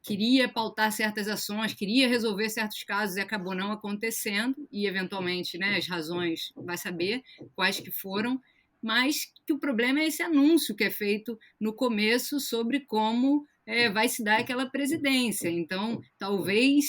queria pautar certas ações, queria resolver certos casos e acabou não acontecendo e eventualmente, né, as razões vai saber quais que foram, mas que o problema é esse anúncio que é feito no começo sobre como vai se dar aquela presidência. Então, talvez,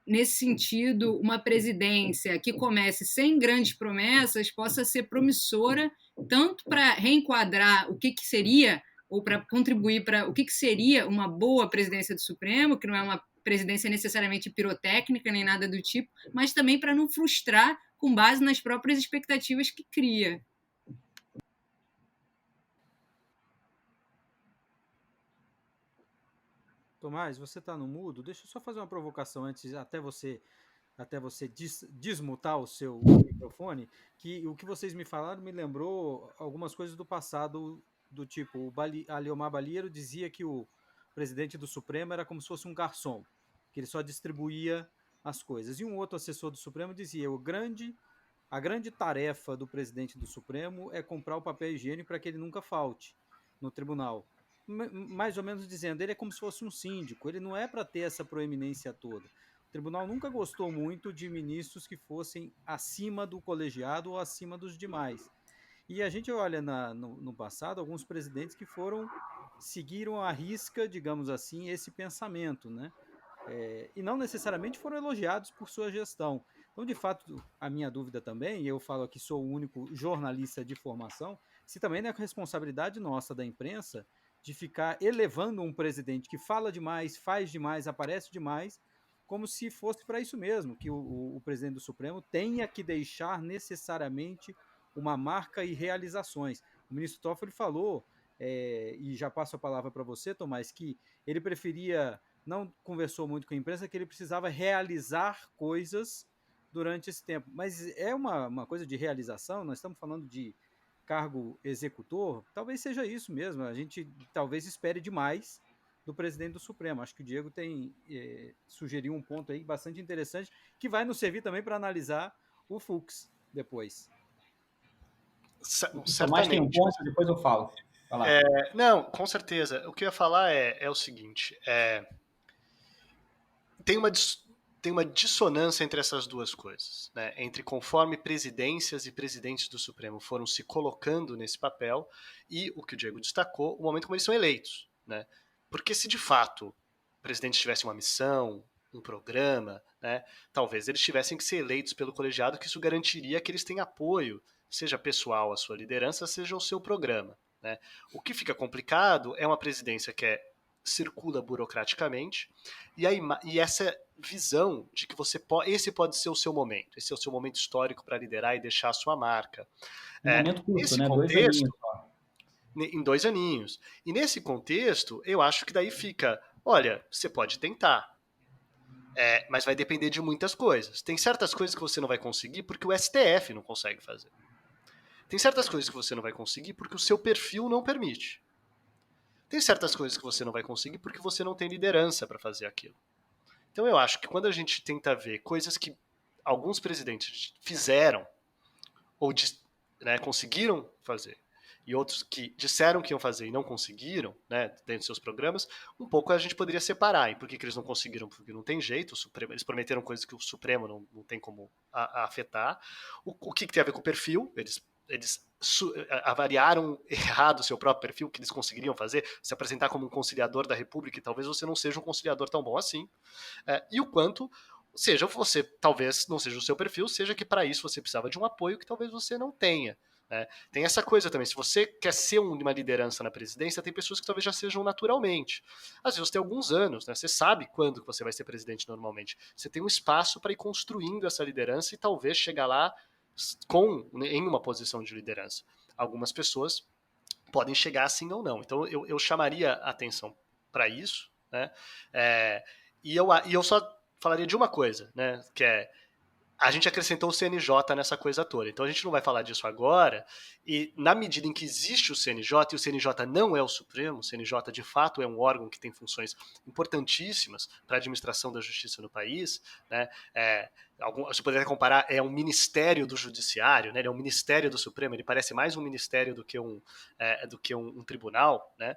nesse sentido, uma presidência que comece sem grandes promessas possa ser promissora, tanto para reenquadrar o que seria, ou para contribuir para o que seria uma boa presidência do Supremo, que não é uma presidência necessariamente pirotécnica nem nada do tipo, mas também para não frustrar com base nas próprias expectativas que cria. Tomás, você está no mudo? Deixa eu só fazer uma provocação antes, até você desmutar o seu microfone, que o que vocês me falaram me lembrou algumas coisas do passado, do tipo, o Aliomar Balieiro dizia que o presidente do Supremo era como se fosse um garçom, que ele só distribuía as coisas. E um outro assessor do Supremo dizia, a grande tarefa do presidente do Supremo é comprar o papel higiênico para que ele nunca falte no tribunal. Mais ou menos dizendo, ele é como se fosse um síndico, ele não é para ter essa proeminência toda. O tribunal nunca gostou muito de ministros que fossem acima do colegiado ou acima dos demais. E a gente olha no passado alguns presidentes que seguiram à risca, digamos assim, esse pensamento, né? E não necessariamente foram elogiados por sua gestão. Então, de fato, a minha dúvida também, e eu falo aqui sou o único jornalista de formação, se também não é responsabilidade nossa da imprensa de ficar elevando um presidente que fala demais, faz demais, aparece demais, como se fosse para isso mesmo, que o presidente do Supremo tenha que deixar necessariamente uma marca e realizações. O ministro Toffoli falou, e já passo a palavra para você, Tomás, que ele preferia, não conversou muito com a imprensa, que ele precisava realizar coisas durante esse tempo. Mas é uma coisa de realização, nós estamos falando de cargo executor, talvez seja isso mesmo. A gente talvez espere demais do presidente do Supremo. Acho que o Diego sugeriu um ponto aí bastante interessante que vai nos servir também para analisar o Fux depois. Certamente. Mais tem um ponto, depois eu falo. Não, com certeza. O que eu ia falar é o seguinte, tem uma dissonância entre essas duas coisas, né? Entre conforme presidências e presidentes do Supremo foram se colocando nesse papel e o que o Diego destacou, o momento como eles são eleitos, né? Porque se de fato o presidente tivesse uma missão, um programa, né, talvez eles tivessem que ser eleitos pelo colegiado, que isso garantiria que eles têm apoio, seja pessoal à sua liderança, seja ao seu programa, né? O que fica complicado é uma presidência que circula burocraticamente e essa visão de que esse pode ser o seu momento, esse é o seu momento histórico para liderar e deixar a sua marca. Momento curto, nesse né? contexto, em 2 aninhos. E nesse contexto, eu acho que daí fica, olha, você pode tentar, mas vai depender de muitas coisas. Tem certas coisas que você não vai conseguir porque o STF não consegue fazer. Tem certas coisas que você não vai conseguir porque o seu perfil não permite. Tem certas coisas que você não vai conseguir porque você não tem liderança para fazer aquilo. Então eu acho que quando a gente tenta ver coisas que alguns presidentes fizeram ou conseguiram fazer, e outros que disseram que iam fazer e não conseguiram, né, dentro dos seus programas, um pouco a gente poderia separar. E por que eles não conseguiram? Porque não tem jeito, eles prometeram coisas que o Supremo não tem como afetar. O que tem a ver com o perfil? Eles avaliaram errado o seu próprio perfil, que eles conseguiriam fazer, se apresentar como um conciliador da República, e talvez você não seja um conciliador tão bom assim. E o quanto, seja você, talvez não seja o seu perfil, seja que para isso você precisava de um apoio que talvez você não tenha. Tem essa coisa também, se você quer ser uma liderança na presidência, tem pessoas que talvez já sejam naturalmente. Às vezes você tem alguns anos, né? Você sabe quando que você vai ser presidente normalmente. Você tem um espaço para ir construindo essa liderança e talvez chegar lá em uma posição de liderança. Algumas pessoas podem chegar assim ou não. Então eu chamaria atenção para isso, né? E eu só falaria de uma coisa, né? Que é a gente acrescentou o CNJ nessa coisa toda. Então a gente não vai falar disso agora. E na medida em que existe o CNJ, e o CNJ não é o Supremo, o CNJ de fato é um órgão que tem funções importantíssimas para a administração da justiça no país, né? Você poderia comparar, é um ministério do judiciário, né? Ele é um ministério do Supremo, ele parece mais um ministério do que um tribunal, né?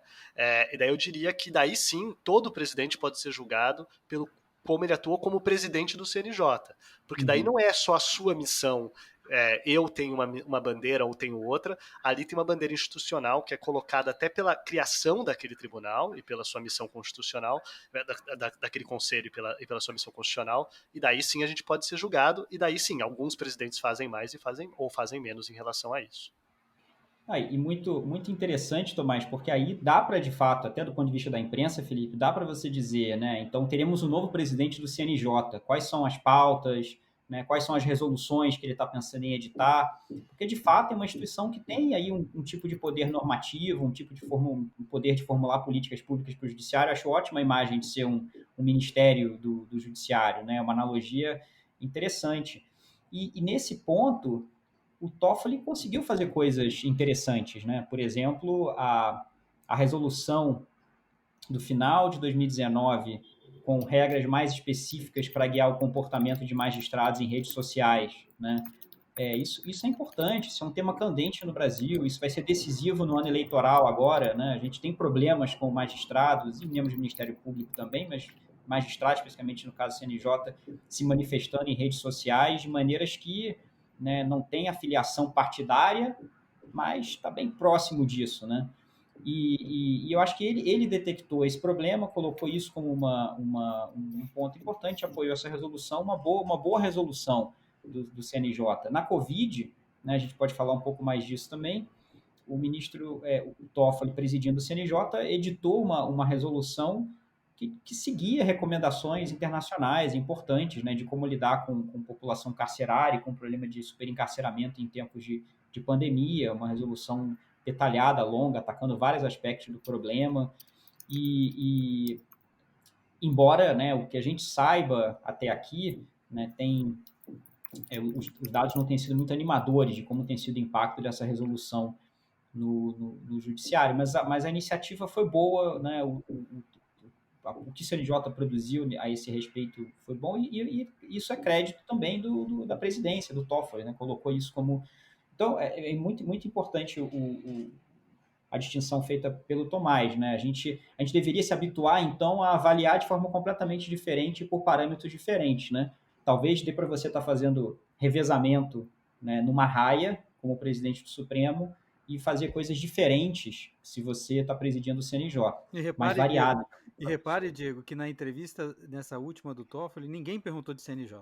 E daí eu diria que daí sim todo presidente pode ser julgado pelo como ele atuou como presidente do CNJ. Porque daí não é só a sua missão, eu tenho uma bandeira ou tenho outra, ali tem uma bandeira institucional que é colocada até pela criação daquele tribunal e pela sua missão constitucional, daquele conselho e pela sua missão constitucional, e daí sim a gente pode ser julgado, e daí sim, alguns presidentes fazem mais ou fazem menos em relação a isso. E muito, muito interessante, Tomás, porque aí dá para, de fato, até do ponto de vista da imprensa, Felipe, dá para você dizer, né? Então, teremos um novo presidente do CNJ. Quais são as pautas, né? Quais são as resoluções que ele está pensando em editar? Porque, de fato, é uma instituição que tem aí um tipo de poder normativo, um tipo de um poder de formular políticas públicas para o judiciário. Acho ótima a imagem de ser um ministério do judiciário, né? Uma analogia interessante. E nesse ponto o Toffoli conseguiu fazer coisas interessantes, né? Por exemplo, a resolução do final de 2019 com regras mais específicas para guiar o comportamento de magistrados em redes sociais, né? Isso é importante, isso é um tema candente no Brasil, isso vai ser decisivo no ano eleitoral agora, né? A gente tem problemas com magistrados e membros do Ministério Público também, mas magistrados, especificamente no caso do CNJ, se manifestando em redes sociais de maneiras que, né, não tem afiliação partidária, mas está bem próximo disso, né? E eu acho que ele detectou esse problema, colocou isso como um ponto importante, apoiou essa resolução, uma boa resolução do CNJ. Na Covid, né, a gente pode falar um pouco mais disso também, o ministro o Toffoli, presidindo o CNJ, editou uma resolução que seguia recomendações internacionais importantes, né, de como lidar com população carcerária, com o problema de superencarceramento em tempos de pandemia, uma resolução detalhada, longa, atacando vários aspectos do problema. E embora, né, o que a gente saiba até aqui, né, os dados não têm sido muito animadores de como tem sido o impacto dessa resolução no judiciário, mas a iniciativa foi boa, né, o que o CNJ produziu a esse respeito foi bom, e isso é crédito também da presidência, do Toffoli, né, colocou isso como... Então, é muito, muito importante a distinção feita pelo Tomás, né? A gente deveria se habituar, então, a avaliar de forma completamente diferente por parâmetros diferentes, né? Talvez dê para você estar fazendo revezamento, né, numa raia, como presidente do Supremo, e fazer coisas diferentes se você está presidindo o CNJ, mais variado. E repare, Diego, que na entrevista, nessa última do Toffoli, ninguém perguntou de CNJ.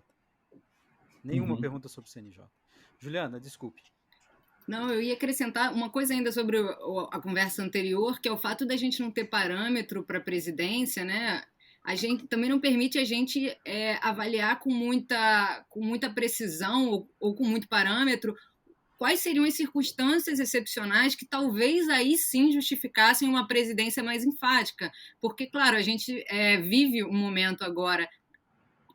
Nenhuma pergunta sobre CNJ. Juliana, desculpe. Não, eu ia acrescentar uma coisa ainda sobre a conversa anterior, que é o fato da gente não ter parâmetro para a presidência, né? A gente também não permite a gente avaliar com muita precisão ou com muito parâmetro quais seriam as circunstâncias excepcionais que talvez aí sim justificassem uma presidência mais enfática. Porque, claro, a gente vive um momento agora,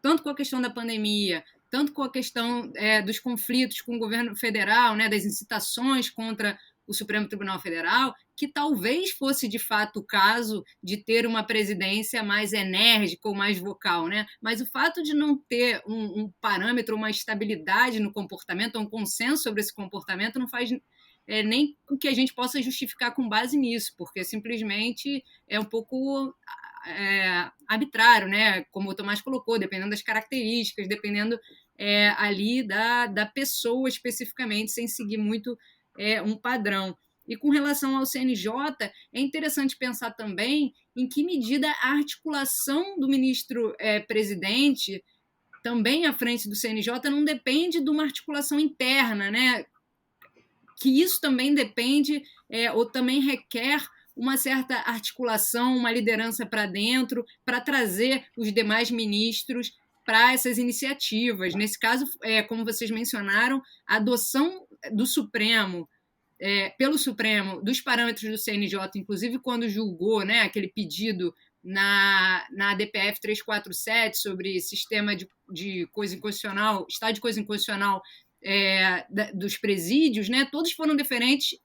tanto com a questão da pandemia, tanto com a questão dos conflitos com o governo federal, né, das incitações contra o Supremo Tribunal Federal, que talvez fosse de fato o caso de ter uma presidência mais enérgica ou mais vocal, né? Mas o fato de não ter um parâmetro, uma estabilidade no comportamento, um consenso sobre esse comportamento, não faz nem o que a gente possa justificar com base nisso, porque simplesmente é um pouco arbitrário, né? Como o Tomás colocou, dependendo das características, dependendo ali da pessoa especificamente, sem seguir muito um padrão. E com relação ao CNJ, é interessante pensar também em que medida a articulação do ministro-presidente também à frente do CNJ não depende de uma articulação interna, né? Que isso também depende ou também requer uma certa articulação, uma liderança para dentro, para trazer os demais ministros para essas iniciativas. Nesse caso, como vocês mencionaram, a adoção do Supremo, pelo Supremo, dos parâmetros do CNJ, inclusive quando julgou, né, aquele pedido na DPF 347 sobre sistema de coisa inconstitucional, estado de coisa inconstitucional dos presídios, né, todos foram deferentes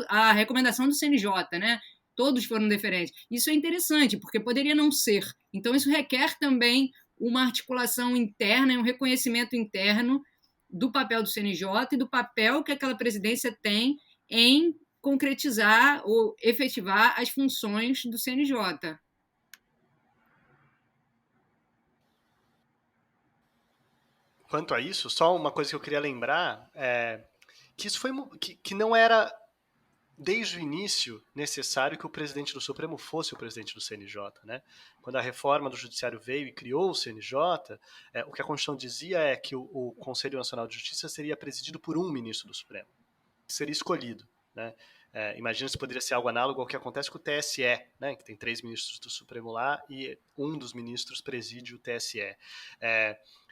à recomendação do CNJ, né, todos foram deferentes. Isso é interessante, porque poderia não ser. Então, isso requer também uma articulação interna e um reconhecimento interno do papel do CNJ e do papel que aquela presidência tem em concretizar ou efetivar as funções do CNJ. Quanto a isso, só uma coisa que eu queria lembrar é que isso foi que não era desde o início necessário que o presidente do Supremo fosse o presidente do CNJ, né? Quando a reforma do Judiciário veio e criou o CNJ, o que a Constituição dizia é que o Conselho Nacional de Justiça seria presidido por um ministro do Supremo, que seria escolhido, né? Imagina se poderia ser algo análogo ao que acontece com o TSE, né? Que tem 3 ministros do Supremo lá e um dos ministros preside o TSE.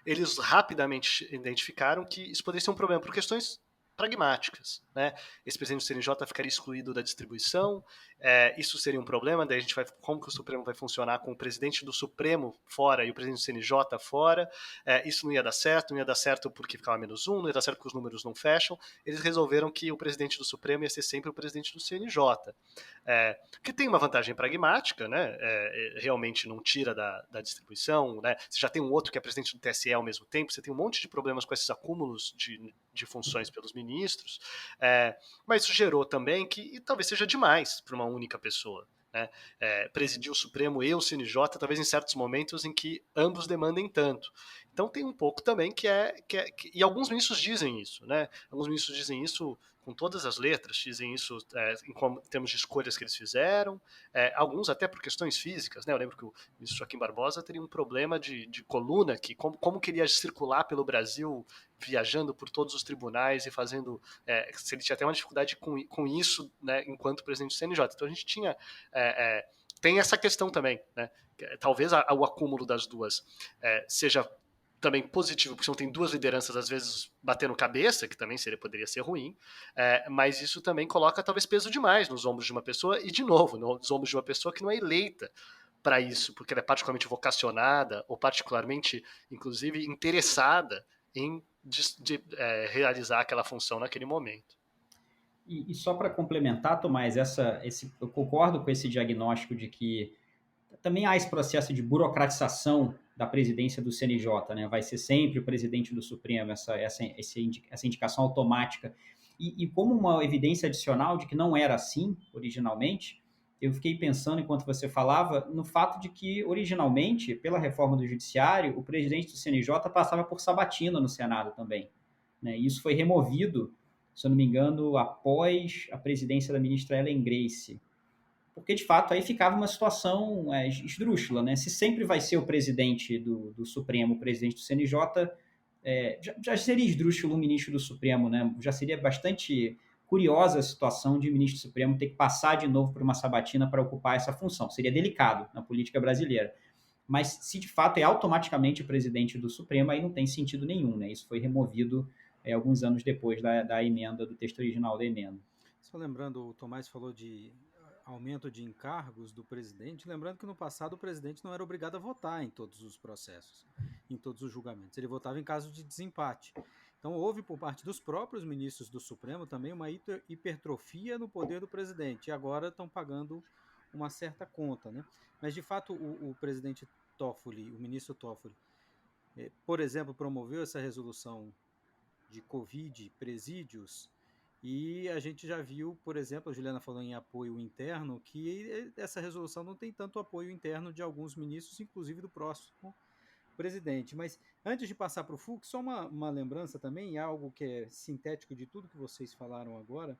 Eles rapidamente identificaram que isso poderia ser um problema por questões pragmáticas, né? Esse presidente do CNJ ficaria excluído da distribuição, isso seria um problema, daí a gente vai, como que o Supremo vai funcionar com o presidente do Supremo fora e o presidente do CNJ fora, isso não ia dar certo porque ficava -1, não ia dar certo porque os números não fecham, eles resolveram que o presidente do Supremo ia ser sempre o presidente do CNJ, que tem uma vantagem pragmática, né? Realmente não tira da distribuição, né? Você já tem um outro que é presidente do TSE ao mesmo tempo, você tem um monte de problemas com esses acúmulos de funções pelos ministros, mas isso gerou também que talvez seja demais para uma única pessoa, né? Presidir o Supremo e o CNJ, talvez em certos momentos em que ambos demandem tanto. Então tem um pouco também e alguns ministros dizem isso, né? Alguns ministros dizem isso com todas as letras, dizem isso em termos de escolhas que eles fizeram, alguns até por questões físicas, né? Eu lembro que o ministro Joaquim Barbosa teria um problema de coluna, que como queria circular pelo Brasil, viajando por todos os tribunais e fazendo, se ele tinha até uma dificuldade com isso, né, enquanto presidente do CNJ. Então a gente tem essa questão também, né? Talvez o acúmulo das duas seja também positivo, porque você não tem duas lideranças às vezes batendo cabeça, que também poderia ser ruim, mas isso também coloca talvez peso demais nos ombros de uma pessoa, e de novo, nos ombros de uma pessoa que não é eleita para isso, porque ela é particularmente vocacionada ou particularmente, inclusive, interessada em realizar aquela função naquele momento. E só para complementar, Tomás, eu concordo com esse diagnóstico de que também há esse processo de burocratização da presidência do CNJ, né? Vai ser sempre o presidente do Supremo, essa indicação automática. E como uma evidência adicional de que não era assim originalmente, eu fiquei pensando, enquanto você falava, no fato de que, originalmente, pela reforma do Judiciário, o presidente do CNJ passava por sabatina no Senado também, né? E isso foi removido, se eu não me engano, após a presidência da ministra Ellen Grace, porque, de fato, aí ficava uma situação esdrúxula, né? Se sempre vai ser o presidente do Supremo, o presidente do CNJ, já seria esdrúxulo um ministro do Supremo, né? Já seria bastante curiosa a situação de o ministro do Supremo ter que passar de novo por uma sabatina para ocupar essa função. Seria delicado na política brasileira. Mas se, de fato, é automaticamente o presidente do Supremo, aí não tem sentido nenhum, né? Isso foi removido alguns anos depois da emenda, do texto original da emenda. Só lembrando, o Tomás falou de aumento de encargos do presidente, lembrando que no passado o presidente não era obrigado a votar em todos os processos, em todos os julgamentos. Ele votava em caso de desempate. Então houve por parte dos próprios ministros do Supremo também uma hipertrofia no poder do presidente, e agora estão pagando uma certa conta, né? Mas de fato o presidente Toffoli, o ministro Toffoli, por exemplo, promoveu essa resolução de Covid, presídios, E a gente já viu, por exemplo, a Juliana falou em apoio interno, que essa resolução não tem tanto apoio interno de alguns ministros, inclusive do próximo presidente. Mas antes de passar para o Fux, só uma lembrança também, algo que é sintético de tudo que vocês falaram agora,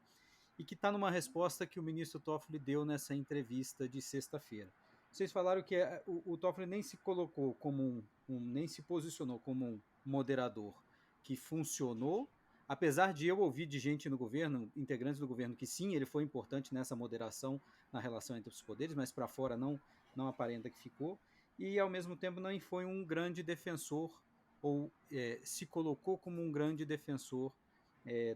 e que está numa resposta que o ministro Toffoli deu nessa entrevista de sexta-feira. Vocês falaram que o Toffoli nem se colocou como nem se posicionou como um moderador que funcionou, apesar de eu ouvir de gente no governo, integrantes do governo, que sim, ele foi importante nessa moderação na relação entre os poderes, mas para fora não aparenta que ficou, e ao mesmo tempo não foi um grande defensor, ou se colocou como um grande defensor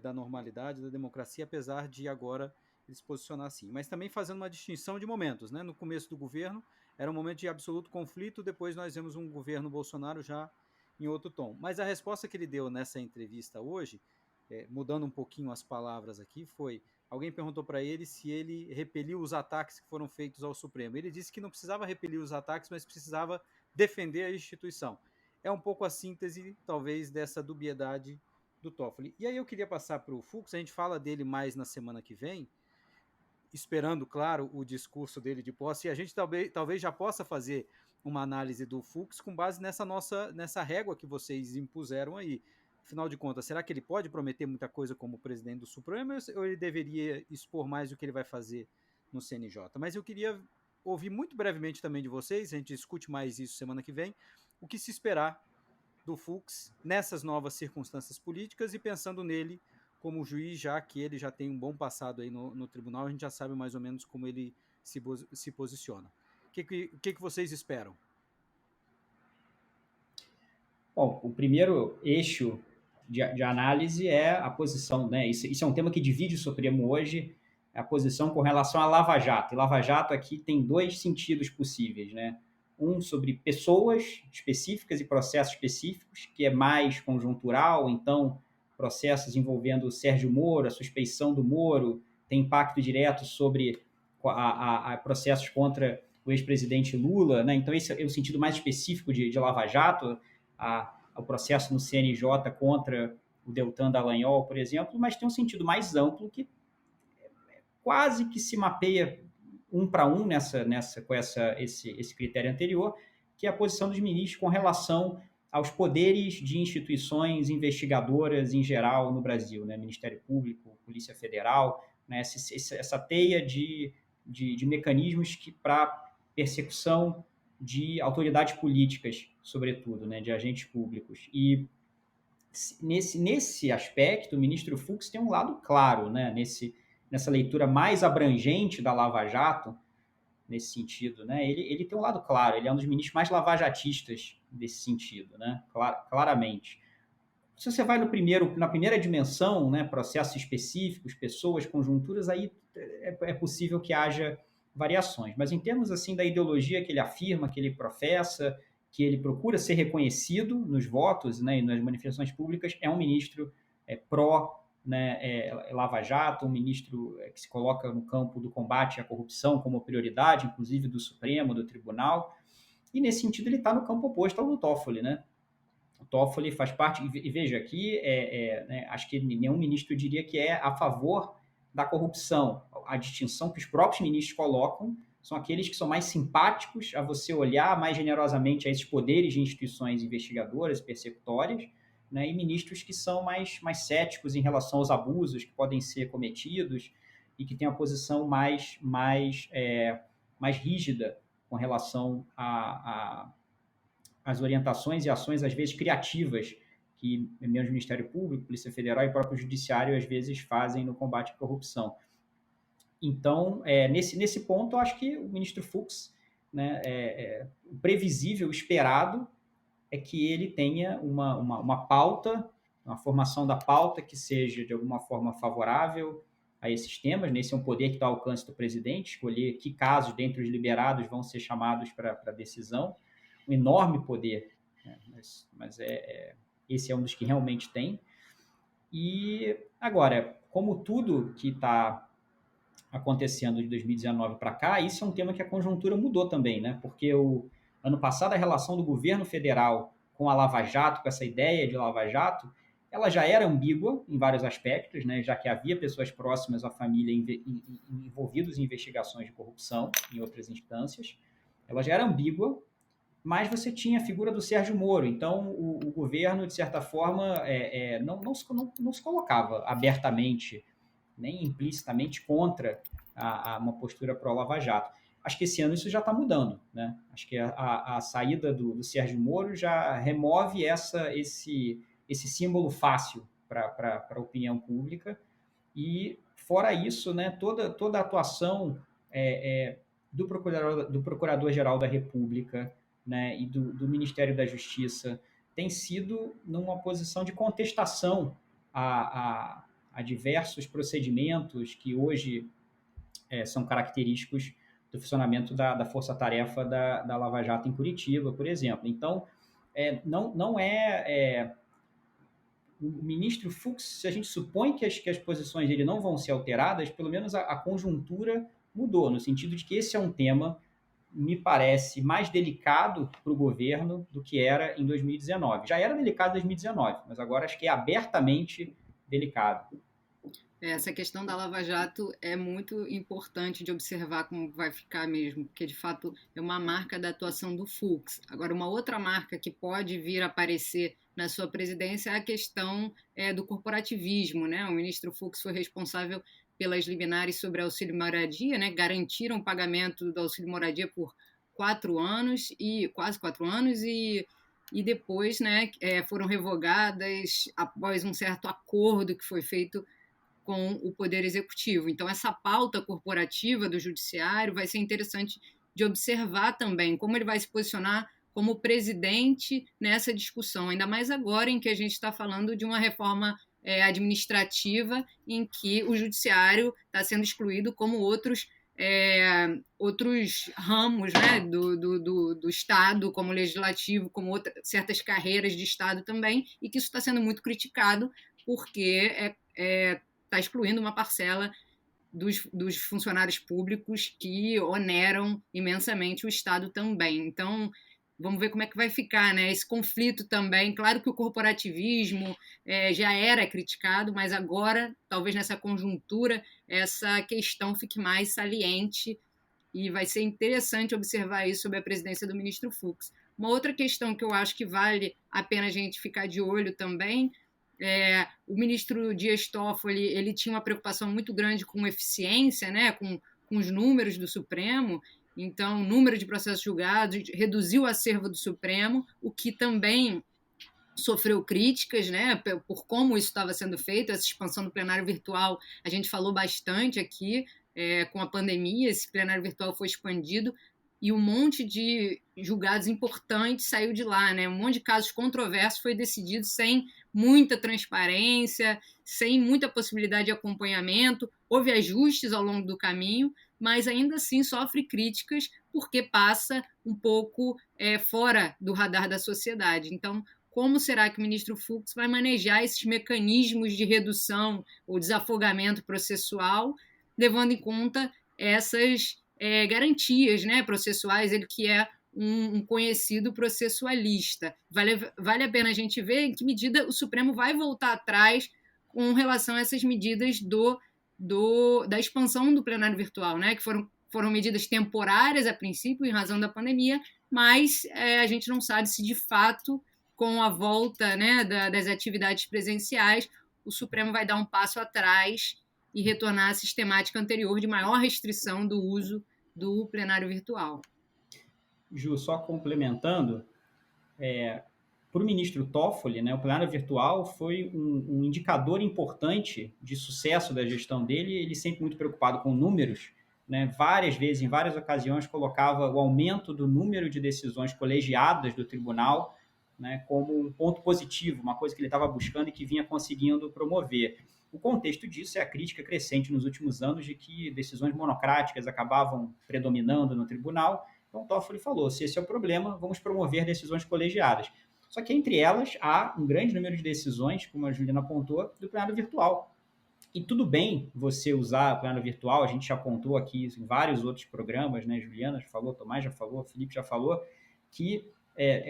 da normalidade, da democracia, apesar de agora ele se posicionar assim. Mas também fazendo uma distinção de momentos. Né? No começo do governo era um momento de absoluto conflito, depois nós vemos um governo Bolsonaro já em outro tom. Mas a resposta que ele deu nessa entrevista hoje, mudando um pouquinho as palavras aqui, foi: alguém perguntou para ele se ele repeliu os ataques que foram feitos ao Supremo. Ele disse que não precisava repelir os ataques, mas precisava defender a instituição. É um pouco a síntese, talvez, dessa dubiedade do Toffoli. E aí eu queria passar para o Fux, a gente fala dele mais na semana que vem, esperando, claro, o discurso dele de posse, e a gente talvez já possa fazer uma análise do Fux com base nessa régua que vocês impuseram aí. Afinal de contas, será que ele pode prometer muita coisa como presidente do Supremo ou ele deveria expor mais o que ele vai fazer no CNJ? Mas eu queria ouvir muito brevemente também de vocês, a gente discute mais isso semana que vem, o que se esperar do Fux nessas novas circunstâncias políticas e pensando nele como juiz, já que ele já tem um bom passado aí no tribunal, a gente já sabe mais ou menos como ele se posiciona. O que vocês esperam? Bom, o primeiro eixo de análise é a posição, né? Isso é um tema que divide o Supremo hoje, a posição com relação à Lava Jato. E Lava Jato aqui tem dois sentidos possíveis, né? Um sobre pessoas específicas e processos específicos, que é mais conjuntural, então processos envolvendo o Sérgio Moro, a suspeição do Moro, tem impacto direto sobre a processos contra o ex-presidente Lula, né? Então esse é o sentido mais específico de Lava Jato, o processo no CNJ contra o Deltan Dallagnol, por exemplo, mas tem um sentido mais amplo que quase que se mapeia um para um com esse critério anterior, que é a posição dos ministros com relação aos poderes de instituições investigadoras em geral no Brasil, né? Ministério Público, Polícia Federal, né? Essa teia de mecanismos que para persecução de autoridades políticas, sobretudo, né? De agentes públicos. E nesse aspecto, o ministro Fux tem um lado claro, né? Nessa leitura mais abrangente da Lava Jato, nesse sentido, né? Ele tem um lado claro, ele é um dos ministros mais lavajatistas desse sentido, né? Claramente. Se você vai na primeira dimensão, né, processos específicos, pessoas, conjunturas, aí é possível que haja variações. Mas em termos assim da ideologia que ele afirma, que ele professa, que ele procura ser reconhecido nos votos, né, e nas manifestações públicas, é um ministro pró, né, Lava Jato, um ministro que se coloca no campo do combate à corrupção como prioridade, inclusive do Supremo, do Tribunal, e nesse sentido ele está no campo oposto ao do Toffoli, né? O Toffoli faz parte, e veja aqui, né, acho que nenhum ministro diria que é a favor da corrupção. A distinção que os próprios ministros colocam são aqueles que são mais simpáticos a você olhar mais generosamente a esses poderes de instituições investigadoras, persecutórias, né, e ministros que são mais céticos em relação aos abusos que podem ser cometidos e que têm uma posição mais rígida com relação às orientações e ações, às vezes, criativas que mesmo o Ministério Público, Polícia Federal e o próprio Judiciário, às vezes, fazem no combate à corrupção. Então, nesse ponto, eu acho que o ministro Fux, né, o previsível, o esperado, é que ele tenha uma pauta, uma formação da pauta que seja, de alguma forma, favorável a esses temas. Esse é um poder que está ao alcance do presidente, escolher que casos, dentre os liberados, vão ser chamados para decisão. Um enorme poder, né? Mas esse é um dos que realmente tem. E, agora, como tudo que está acontecendo de 2019 para cá, isso é um tema que a conjuntura mudou também, né? Porque ano passado a relação do governo federal com a Lava Jato, com essa ideia de Lava Jato, ela já era ambígua em vários aspectos, né, já que havia pessoas próximas à família envolvidas em investigações de corrupção em outras instâncias. Ela já era ambígua, mas você tinha a figura do Sérgio Moro. Então, o governo, de certa forma, não se colocava abertamente, nem implicitamente contra uma postura pró-Lava Jato. Acho que esse ano isso já está mudando, né? Acho que a saída do Sérgio Moro já remove esse símbolo fácil para a opinião pública. E, fora isso, né, toda a atuação do Procurador-Geral da República, né, e do Ministério da Justiça tem sido numa posição de contestação a diversos procedimentos que hoje são característicos do funcionamento da força-tarefa da Lava Jato em Curitiba, por exemplo. Então, não é o ministro Fux, se a gente supõe que as posições dele não vão ser alteradas, pelo menos a conjuntura mudou, no sentido de que esse é um tema, me parece, mais delicado para o governo do que era em 2019. Já era delicado em 2019, mas agora acho que é abertamente delicado. Essa questão da Lava Jato é muito importante de observar como vai ficar mesmo, porque de fato é uma marca da atuação do Fux. Agora, uma outra marca que pode vir a aparecer na sua presidência é a questão do corporativismo, né? O ministro Fux foi responsável pelas liminares sobre auxílio moradia, né? Garantiram o pagamento do auxílio moradia por 4 anos, quase 4 anos, e depois, né, foram revogadas após um certo acordo que foi feito com o Poder Executivo. Então, essa pauta corporativa do Judiciário vai ser interessante de observar também como ele vai se posicionar como presidente nessa discussão, ainda mais agora em que a gente está falando de uma reforma administrativa em que o Judiciário está sendo excluído como outros ramos, né, do Estado, como legislativo, como certas carreiras de Estado também, e que isso está sendo muito criticado porque está excluindo uma parcela dos funcionários públicos que oneram imensamente o Estado também. Então, vamos ver como é que vai ficar, né? Esse conflito também. Claro que o corporativismo já era criticado, mas agora, talvez nessa conjuntura, essa questão fique mais saliente e vai ser interessante observar isso sob a presidência do ministro Fux. Uma outra questão que eu acho que vale a pena a gente ficar de olho também o ministro Dias Toffoli, ele tinha uma preocupação muito grande com eficiência, né, com os números do Supremo. Então, o número de processos julgados reduziu o acervo do Supremo, o que também sofreu críticas, né, por como isso estava sendo feito, essa expansão do plenário virtual. A gente falou bastante aqui, com a pandemia, esse plenário virtual foi expandido e um monte de julgados importantes saiu de lá, né? Um monte de casos controversos foi decidido sem muita transparência, sem muita possibilidade de acompanhamento. Houve ajustes ao longo do caminho, mas ainda assim sofre críticas porque passa um pouco fora do radar da sociedade. Então, como será que o ministro Fux vai manejar esses mecanismos de redução ou desafogamento processual, levando em conta essas garantias, né, processuais, ele que é um conhecido processualista. Vale a pena a gente ver em que medida o Supremo vai voltar atrás com relação a essas medidas da expansão do plenário virtual, né, que foram medidas temporárias a princípio, em razão da pandemia, mas a gente não sabe se de fato, com a volta, né, das atividades presenciais, o Supremo vai dar um passo atrás e retornar à sistemática anterior de maior restrição do uso do plenário virtual. Ju, só complementando, para o ministro Toffoli, né, o plenário virtual foi um indicador importante de sucesso da gestão dele. Ele sempre muito preocupado com números, né, várias vezes, em várias ocasiões, colocava o aumento do número de decisões colegiadas do tribunal, né, como um ponto positivo, uma coisa que ele estava buscando e que vinha conseguindo promover. O contexto disso é a crítica crescente nos últimos anos de que decisões monocráticas acabavam predominando no tribunal. Então, Toffoli falou, se esse é o problema, vamos promover decisões colegiadas. Só que entre elas há um grande número de decisões, como a Juliana apontou, do plenário virtual. E tudo bem você usar o plenário virtual, a gente já apontou aqui em vários outros programas, né? Juliana já falou, Tomás já falou, Felipe já falou, que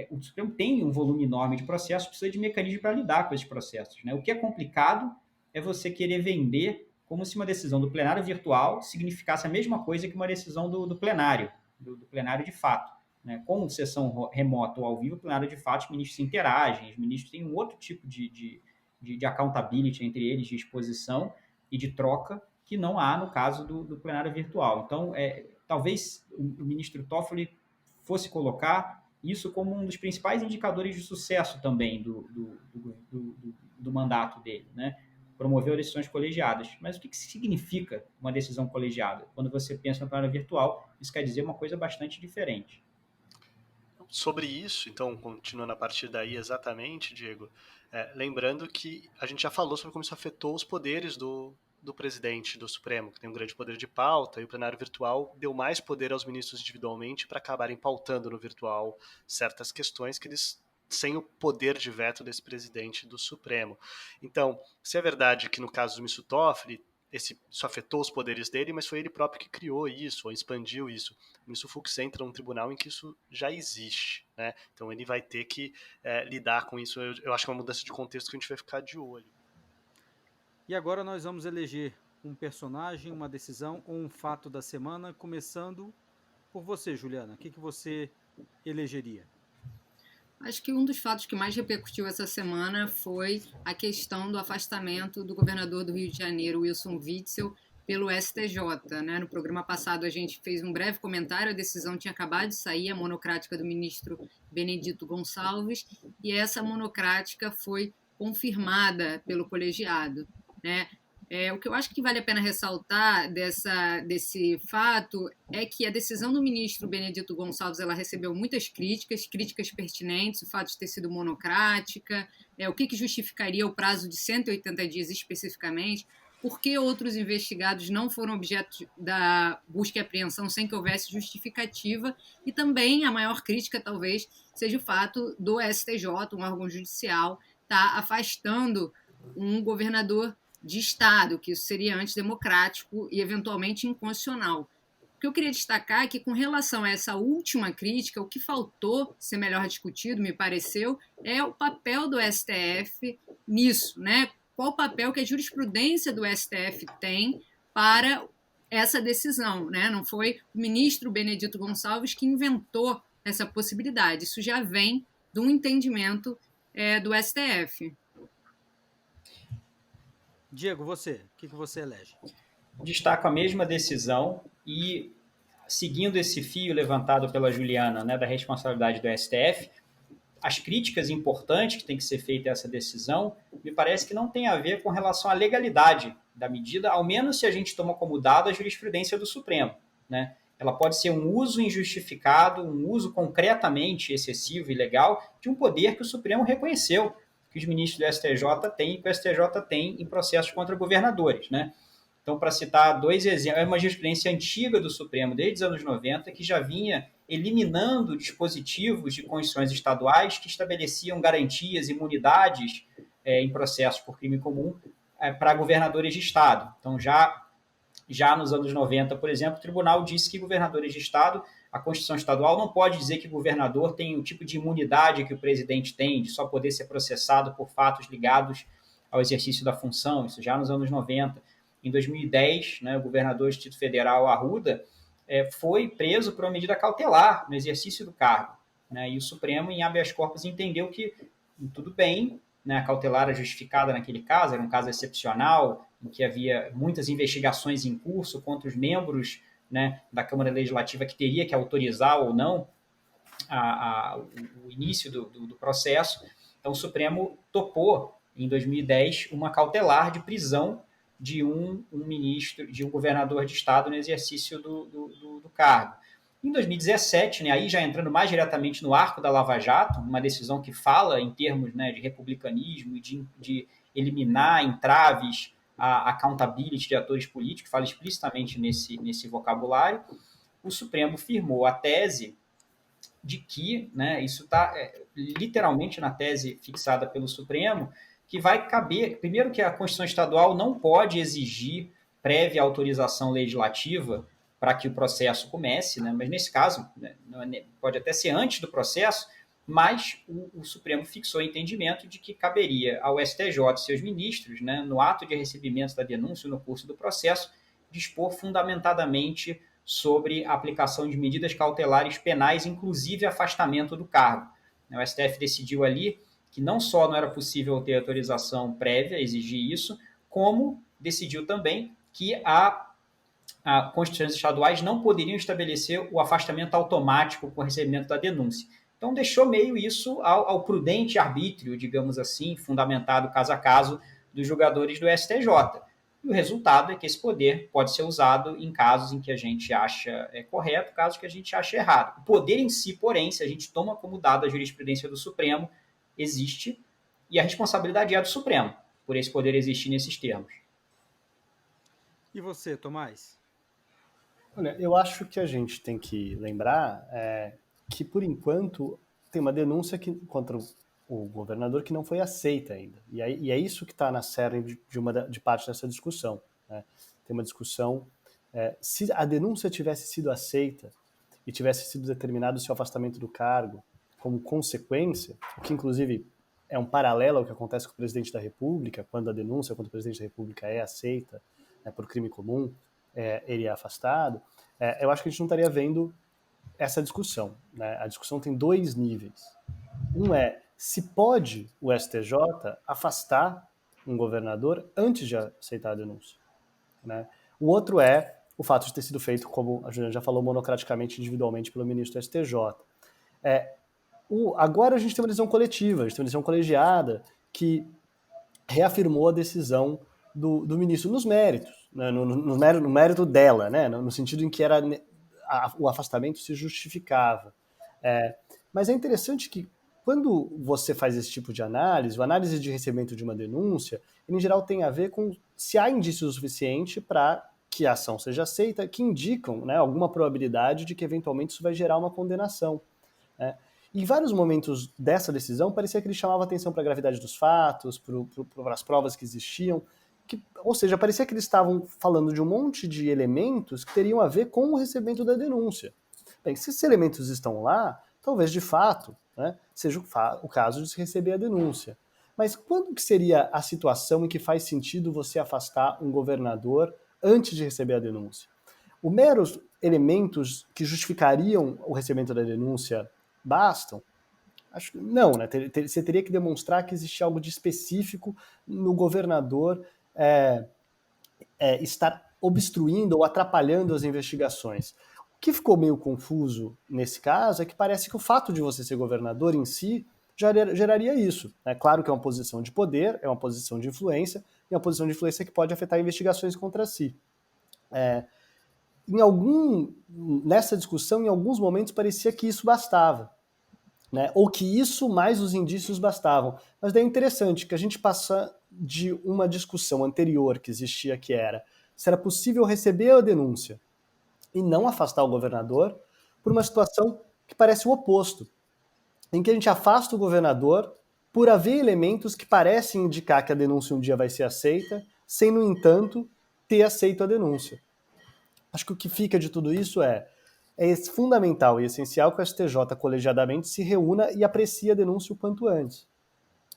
o Supremo tem um volume enorme de processos, precisa de mecanismo para lidar com esses processos, né? O que é complicado é você querer vender como se uma decisão do plenário virtual significasse a mesma coisa que uma decisão do plenário, do plenário de fato, né? Com sessão remota ou ao vivo, o plenário de fato, os ministros se interagem, os ministros têm um outro tipo de accountability entre eles, de exposição e de troca, que não há no caso do plenário virtual. Então, talvez o ministro Toffoli fosse colocar isso como um dos principais indicadores de sucesso também do mandato dele, né? Promoveu decisões colegiadas. Mas o que significa uma decisão colegiada? Quando você pensa no plenário virtual, isso quer dizer uma coisa bastante diferente. Sobre isso, então, continuando a partir daí exatamente, Diego, lembrando que a gente já falou sobre como isso afetou os poderes do presidente do Supremo, que tem um grande poder de pauta, e o plenário virtual deu mais poder aos ministros individualmente para acabarem pautando no virtual certas questões que eles sem o poder de veto desse presidente do Supremo. Então, se é verdade que no caso do ministro Toffoli, isso afetou os poderes dele, mas foi ele próprio que criou isso, ou expandiu isso. O ministro Fux entra num tribunal em que isso já existe, né? Então ele vai ter que lidar com isso. Eu acho que é uma mudança de contexto que a gente vai ficar de olho. E agora nós vamos eleger um personagem, uma decisão ou um fato da semana, começando por você, Juliana. O que você elegeria? Acho que um dos fatos que mais repercutiu essa semana foi a questão do afastamento do governador do Rio de Janeiro, Wilson Witzel, pelo STJ. Né? No programa passado a gente fez um breve comentário, a decisão tinha acabado de sair, a monocrática do ministro Benedito Gonçalves, e essa monocrática foi confirmada pelo colegiado. Né? O que eu acho que vale a pena ressaltar desse fato é que a decisão do ministro Benedito Gonçalves ela recebeu muitas críticas pertinentes, o fato de ter sido monocrática, o que justificaria o prazo de 180 dias especificamente, por que outros investigados não foram objeto da busca e apreensão sem que houvesse justificativa, e também a maior crítica talvez seja o fato do STJ, um órgão judicial, estar afastando um governador de Estado, que isso seria antidemocrático e eventualmente inconstitucional. O que eu queria destacar é que, com relação a essa última crítica, o que faltou ser melhor discutido, me pareceu, é o papel do STF nisso, né? Qual o papel que a jurisprudência do STF tem para essa decisão, né? Não foi o ministro Benedito Gonçalves que inventou essa possibilidade, isso já vem de um entendimento do STF. Diego, você, o que você elege? Destaco a mesma decisão e, seguindo esse fio levantado pela Juliana, né, da responsabilidade do STF, as críticas importantes que tem que ser feita a essa decisão, me parece que não tem a ver com relação à legalidade da medida, ao menos se a gente toma como dado a jurisprudência do Supremo. Né? Ela pode ser um uso injustificado, um uso concretamente excessivo e ilegal de um poder que o Supremo reconheceu, que os ministros do STJ têm e que o STJ tem em processos contra governadores. Né? Então, para citar dois exemplos, é uma jurisprudência antiga do Supremo, desde os anos 90, que já vinha eliminando dispositivos de constituições estaduais que estabeleciam garantias, imunidades em processos por crime comum para governadores de Estado. Então, já nos anos 90, por exemplo, o tribunal disse que governadores de Estado, a Constituição estadual não pode dizer que o governador tem o tipo de imunidade que o presidente tem, de só poder ser processado por fatos ligados ao exercício da função, isso já nos anos 90. Em 2010, né, o governador do Distrito Federal, Arruda, foi preso por uma medida cautelar no exercício do cargo. Né, e o Supremo, em habeas corpus, entendeu que tudo bem, né, a cautelar era justificada naquele caso, era um caso excepcional, em que havia muitas investigações em curso contra os membros, né, da Câmara Legislativa que teria que autorizar ou não o início do processo. Então, o Supremo topou, em 2010, uma cautelar de prisão de um ministro, de um governador de Estado no exercício do cargo. Em 2017, né, aí já entrando mais diretamente no arco da Lava Jato, uma decisão que fala em termos, né, de republicanismo e de eliminar entraves a accountability de atores políticos, fala explicitamente nesse vocabulário, o Supremo firmou a tese de que, né, isso está literalmente na tese fixada pelo Supremo, que vai caber, primeiro que a Constituição Estadual não pode exigir prévia autorização legislativa para que o processo comece, né? Mas nesse caso, né, pode até ser antes do processo, mas o Supremo fixou o entendimento de que caberia ao STJ e seus ministros, né, no ato de recebimento da denúncia no curso do processo, dispor fundamentadamente sobre a aplicação de medidas cautelares penais, inclusive afastamento do cargo. O STF decidiu ali que não só não era possível ter autorização prévia, exigir isso, como decidiu também que constituições estaduais não poderiam estabelecer o afastamento automático com o recebimento da denúncia. Então, deixou meio isso ao prudente arbítrio, digamos assim, fundamentado caso a caso, dos julgadores do STJ. E o resultado é que esse poder pode ser usado em casos em que a gente acha correto, casos que a gente acha errado. O poder em si, porém, se a gente toma como dado a jurisprudência do Supremo, existe, e a responsabilidade é do Supremo, por esse poder existir nesses termos. E você, Tomás? Olha, eu acho que a gente tem que lembrar que, por enquanto, tem uma denúncia contra o governador que não foi aceita ainda. E é isso que está na cerne de parte dessa discussão. Né? Tem uma discussão, se a denúncia tivesse sido aceita e tivesse sido determinado o seu afastamento do cargo como consequência, o que inclusive é um paralelo ao que acontece com o presidente da República, quando a denúncia contra o presidente da República é aceita por crime comum, ele é afastado, eu acho que a gente não estaria vendo essa discussão. Né? A discussão tem dois níveis. Um é se pode o STJ afastar um governador antes de aceitar a denúncia. Né? O outro é o fato de ter sido feito, como a Juliana já falou, monocraticamente, individualmente pelo ministro do STJ. Agora a gente tem uma decisão coletiva, a gente tem uma decisão colegiada que reafirmou a decisão do ministro nos méritos, né? no mérito dela, né? No sentido em que o afastamento se justificava. Mas é interessante que quando você faz esse tipo de análise, a análise de recebimento de uma denúncia, em geral tem a ver com se há indício suficiente para que a ação seja aceita, que indicam, né, alguma probabilidade de que eventualmente isso vai gerar uma condenação. Né? Em vários momentos dessa decisão, parecia que ele chamava atenção para a gravidade dos fatos, para as provas que existiam, ou seja, parecia que eles estavam falando de um monte de elementos que teriam a ver com o recebimento da denúncia. Bem, se esses elementos estão lá, talvez de fato, né, seja o caso de se receber a denúncia. Mas quando que seria a situação em que faz sentido você afastar um governador antes de receber a denúncia? Os meros elementos que justificariam o recebimento da denúncia bastam? Acho que não, né? Você teria que demonstrar que existe algo de específico no governador estar obstruindo ou atrapalhando as investigações. O que ficou meio confuso nesse caso é que parece que o fato de você ser governador em si geraria isso. É claro que é uma posição de poder, é uma posição de influência, e é uma posição de influência que pode afetar investigações contra si. Nessa discussão, em alguns momentos, parecia que isso bastava. Né? Ou que isso mais os indícios bastavam. Mas daí é interessante que a gente passa de uma discussão anterior que existia, que era se era possível receber a denúncia e não afastar o governador, por uma situação que parece o oposto, em que a gente afasta o governador por haver elementos que parecem indicar que a denúncia um dia vai ser aceita, sem, no entanto, ter aceito a denúncia. Acho que o que fica de tudo isso é fundamental e essencial que o STJ colegiadamente se reúna e aprecie a denúncia o quanto antes.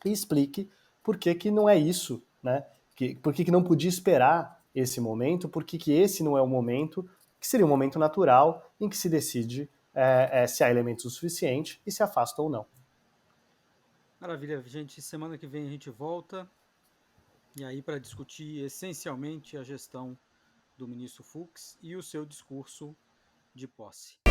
E explique por que não é isso, né? Por que não podia esperar esse momento, por que esse não é o momento, que seria um momento natural em que se decide se há elementos o suficiente e se afasta ou não. Maravilha, gente. Semana que vem a gente volta e aí para discutir essencialmente a gestão do ministro Fux e o seu discurso de posse.